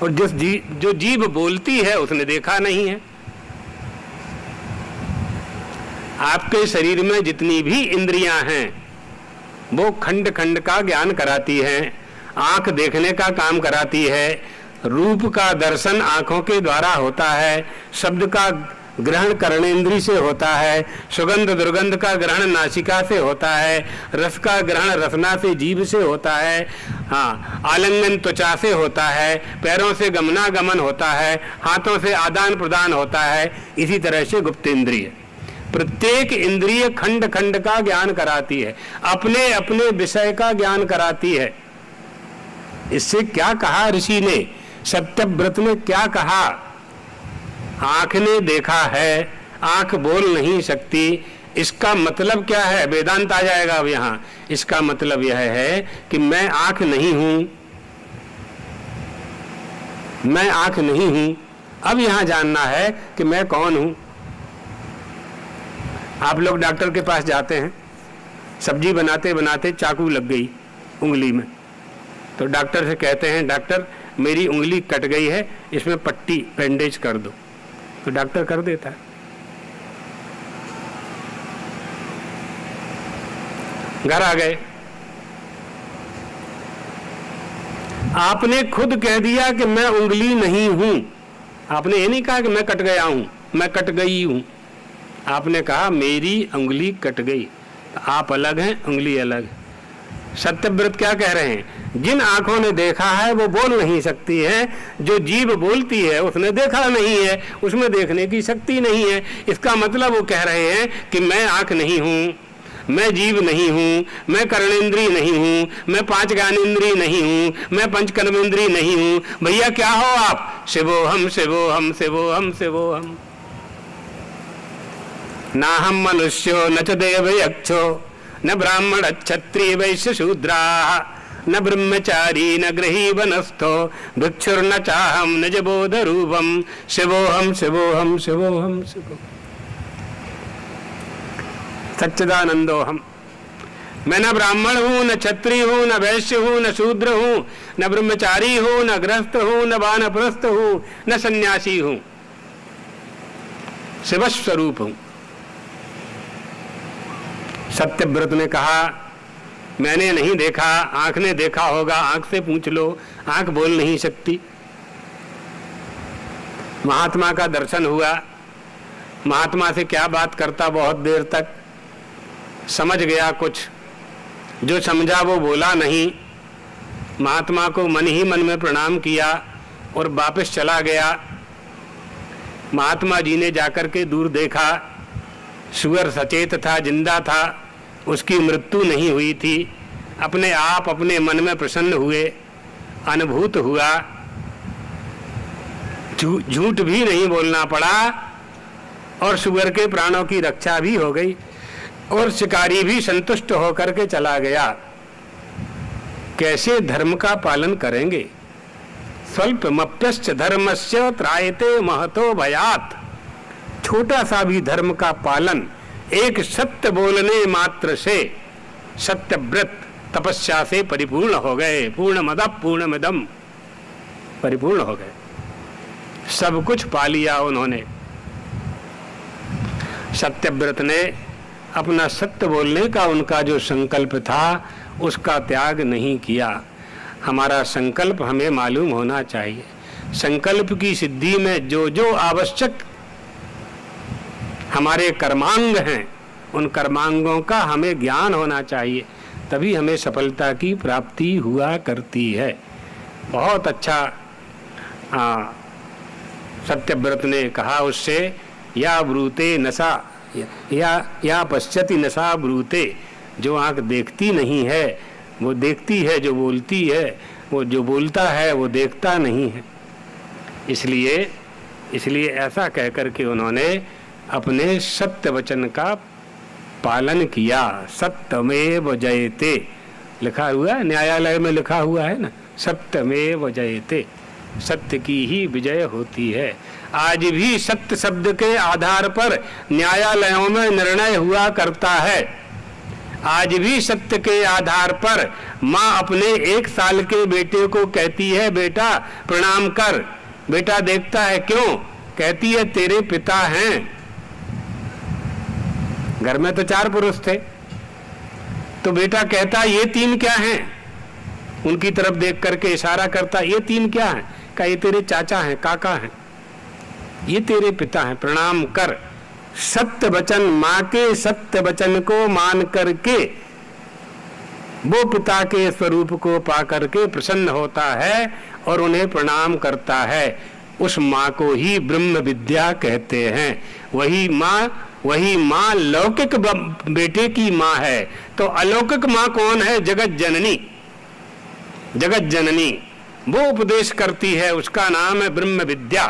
और जो जीभ बोलती है उसने देखा नहीं है। आपके शरीर में जितनी भी इंद्रियां हैं वो खंड खंड का ज्ञान कराती हैं। आंख देखने का काम कराती है, रूप का दर्शन आंखों के द्वारा होता है, शब्द का ग्रहण कर्णेंद्री से होता है, सुगंध दुर्गंध का ग्रहण नासिका से होता है, रस का ग्रहण रसना से जीभ से होता है, हाँ आलिंगन त्वचा से होता है, पैरों से गमनागमन होता है, हाथों से आदान प्रदान होता है। इसी तरह से गुप्त इंद्रिय, प्रत्येक इंद्रिय खंड खंड का ज्ञान कराती है, अपने अपने विषय का ज्ञान कराती है। इससे क्या कहा ऋषि ने, सत्यव्रत ने क्या कहा? आंख ने देखा है, आंख बोल नहीं सकती। इसका मतलब क्या है? वेदांत आ जाएगा अब यहाँ। इसका मतलब यह है कि मैं आंख नहीं हूं, मैं आंख नहीं हूं। अब यहाँ जानना है कि मैं कौन हूं। आप लोग डॉक्टर के पास जाते हैं, सब्जी बनाते बनाते चाकू लग गई उंगली में, तो डॉक्टर से कहते हैं डॉक्टर मेरी उंगली कट गई है, इसमें पट्टी बैंडेज कर दो, तो डॉक्टर कर देता है। घर आ गए, आपने खुद कह दिया कि मैं उंगली नहीं हूं, आपने ये नहीं कहा कि मैं कट गया हूं, मैं कट गई हूं, आपने कहा मेरी उंगली कट गई। तो आप अलग हैं, उंगली अलग है। सत्यव्रत क्या कह रहे हैं, जिन आंखों ने देखा है वो बोल नहीं सकती है, जो जीभ बोलती है उसने देखा नहीं है, उसमें देखने की शक्ति नहीं है। इसका मतलब वो कह रहे हैं कि मैं आंख नहीं हूं, मैं जीव नहीं हूं, मैं कर्णेंद्रिय नहीं हूं, मैं 5 ज्ञानेंद्रिय नहीं हूं, मैं 5 कर्मेंद्रिय नहीं हूं। भैया क्या हो आप? शिवोहम शिवोहम शिवोहम शिवोहम। ना हम मनुष्यो न च देव यक्षो न ब्राह्मण क्षत्रिय वैश्य शूद्रा न ब्रह्मचारी न गृही वनस्थो भिक्षुर्न चाहम न च बोध रूपम शिवोहम शिवोहम शिवोहम शिवोहम सच्चिदानंदोहम। मैं न ब्राह्मण हूं, न क्षत्रिय हूं, न वैश्य हूं, न शूद्र हूं, न ब्रह्मचारी हूं, न गृहस्थ हूं, न वानप्रस्थ हूं, न सन्यासी हूं, शिवस्वरूप हूं। सत्यव्रत ने कहा मैंने नहीं देखा, आंख ने देखा होगा, आंख से पूछ लो, आंख बोल नहीं सकती। महात्मा का दर्शन हुआ, महात्मा से क्या बात करता बहुत देर तक, समझ गया कुछ, जो समझा वो बोला नहीं। महात्मा को मन ही मन में प्रणाम किया और वापस चला गया। महात्मा जी ने जाकर के दूर देखा, सुअर सचेत था, जिंदा था, उसकी मृत्यु नहीं हुई थी। अपने आप अपने मन में प्रसन्न हुए, अनुभूत हुआ, झूठ भी नहीं बोलना पड़ा और सुअर के प्राणों की रक्षा भी हो गई और शिकारी भी संतुष्ट होकर के चला गया। कैसे धर्म का पालन करेंगे? स्वल्पमप्यश्च धर्मस्य त्रायते महतो भयात्। छोटा सा भी धर्म का पालन एक सत्य बोलने मात्र से सत्यव्रत तपस्या से परिपूर्ण हो गए। पूर्णमदः पूर्णमिदम्, परिपूर्ण हो गए, सब कुछ पा लिया उन्होंने। सत्यव्रत ने अपना सत्य बोलने का उनका जो संकल्प था उसका त्याग नहीं किया। हमारा संकल्प हमें मालूम होना चाहिए। संकल्प की सिद्धि में जो जो आवश्यक हमारे कर्मांग हैं उन कर्मांगों का हमें ज्ञान होना चाहिए, तभी हमें सफलता की प्राप्ति हुआ करती है। बहुत अच्छा सत्यव्रत ने कहा उससे, या ब्रूते नशा या पश्यति नशा ब्रूते। जो आंख देखती नहीं है वो देखती है, जो बोलती है वो जो बोलता है वो देखता नहीं है। इसलिए ऐसा कहकर के उन्होंने अपने सत्य वचन का पालन किया। सत्यमेव जयते लिखा हुआ है, न्यायालय में लिखा हुआ है ना, सत्यमेव जयते, सत्य की ही विजय होती है। आज भी सत्य शब्द के आधार पर न्यायालयों में निर्णय हुआ करता है। आज भी सत्य के आधार पर माँ अपने 1 साल के बेटे को कहती है बेटा प्रणाम कर। बेटा देखता है, क्यों? कहती है तेरे पिता हैं। घर में तो 4 पुरुष थे, तो बेटा कहता ये 3 क्या हैं? उनकी तरफ देख करके इशारा करता, ये 3 क्या हैं? कहा ये तेरे चाचा हैं, काका हैं, ये तेरे पिता हैं, प्रणाम कर। सत्य वचन, माँ के सत्य वचन को मान करके वो पिता के स्वरूप को पा करके प्रसन्न होता है और उन्हें प्रणाम करता है। उस माँ को ही ब्रह्म विद्या कहते हैं। वही माँ लौकिक बेटे की माँ है। तो अलौकिक माँ कौन है? जगत जननी। जगत जननी वो उपदेश करती है, उसका नाम है ब्रह्म विद्या।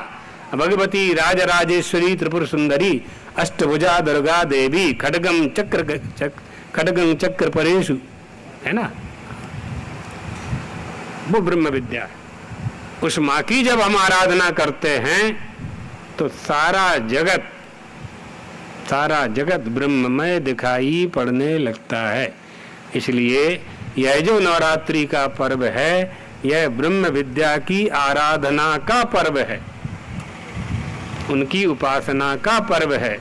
भगवती राजराजेश्वरी त्रिपुर सुंदरी अष्टभुजा दुर्गा देवी खड्गम चक्र परेशु, है ना, वो ब्रह्म विद्या है। उस माँ की जब हम आराधना करते हैं तो सारा जगत ब्रह्ममय दिखाई पड़ने लगता है। इसलिए यह जो नवरात्रि का पर्व है यह ब्रह्म विद्या की आराधना का पर्व है, उनकी उपासना का पर्व है।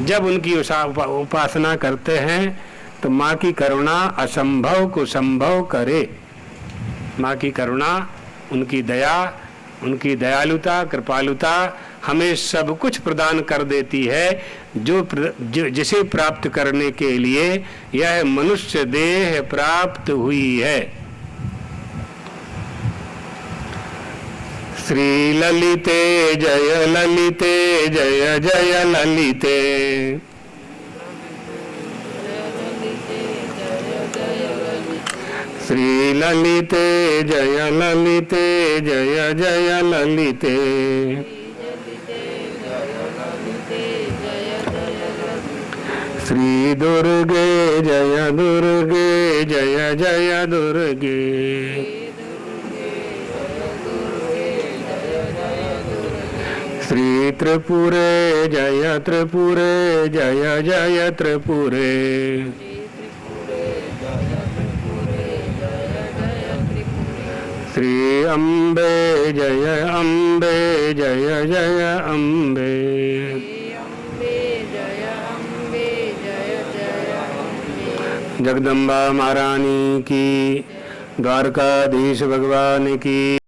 जब उनकी उपासना करते हैं तो माँ की करुणा असंभव को संभव करे। माँ की करुणा, उनकी दया, उनकी दयालुता, कृपालुता हमें सब कुछ प्रदान कर देती है, जिसे प्राप्त करने के लिए यह मनुष्य देह प्राप्त हुई है। श्री ललिते जय ललिते जय जय ललिते, श्री ललिते जय ललिते जय जय ललिते, श्री दुर्गे जय दुर्गे जय जय दुर्गे, श्री त्रिपुरे जय त्रिपुरे जय जय त्रिपुरे, श्री अम्बे जय अम्बे जय जय अम्बे, जगदम्बा महारानी की, द्वारकाधीश भगवान की।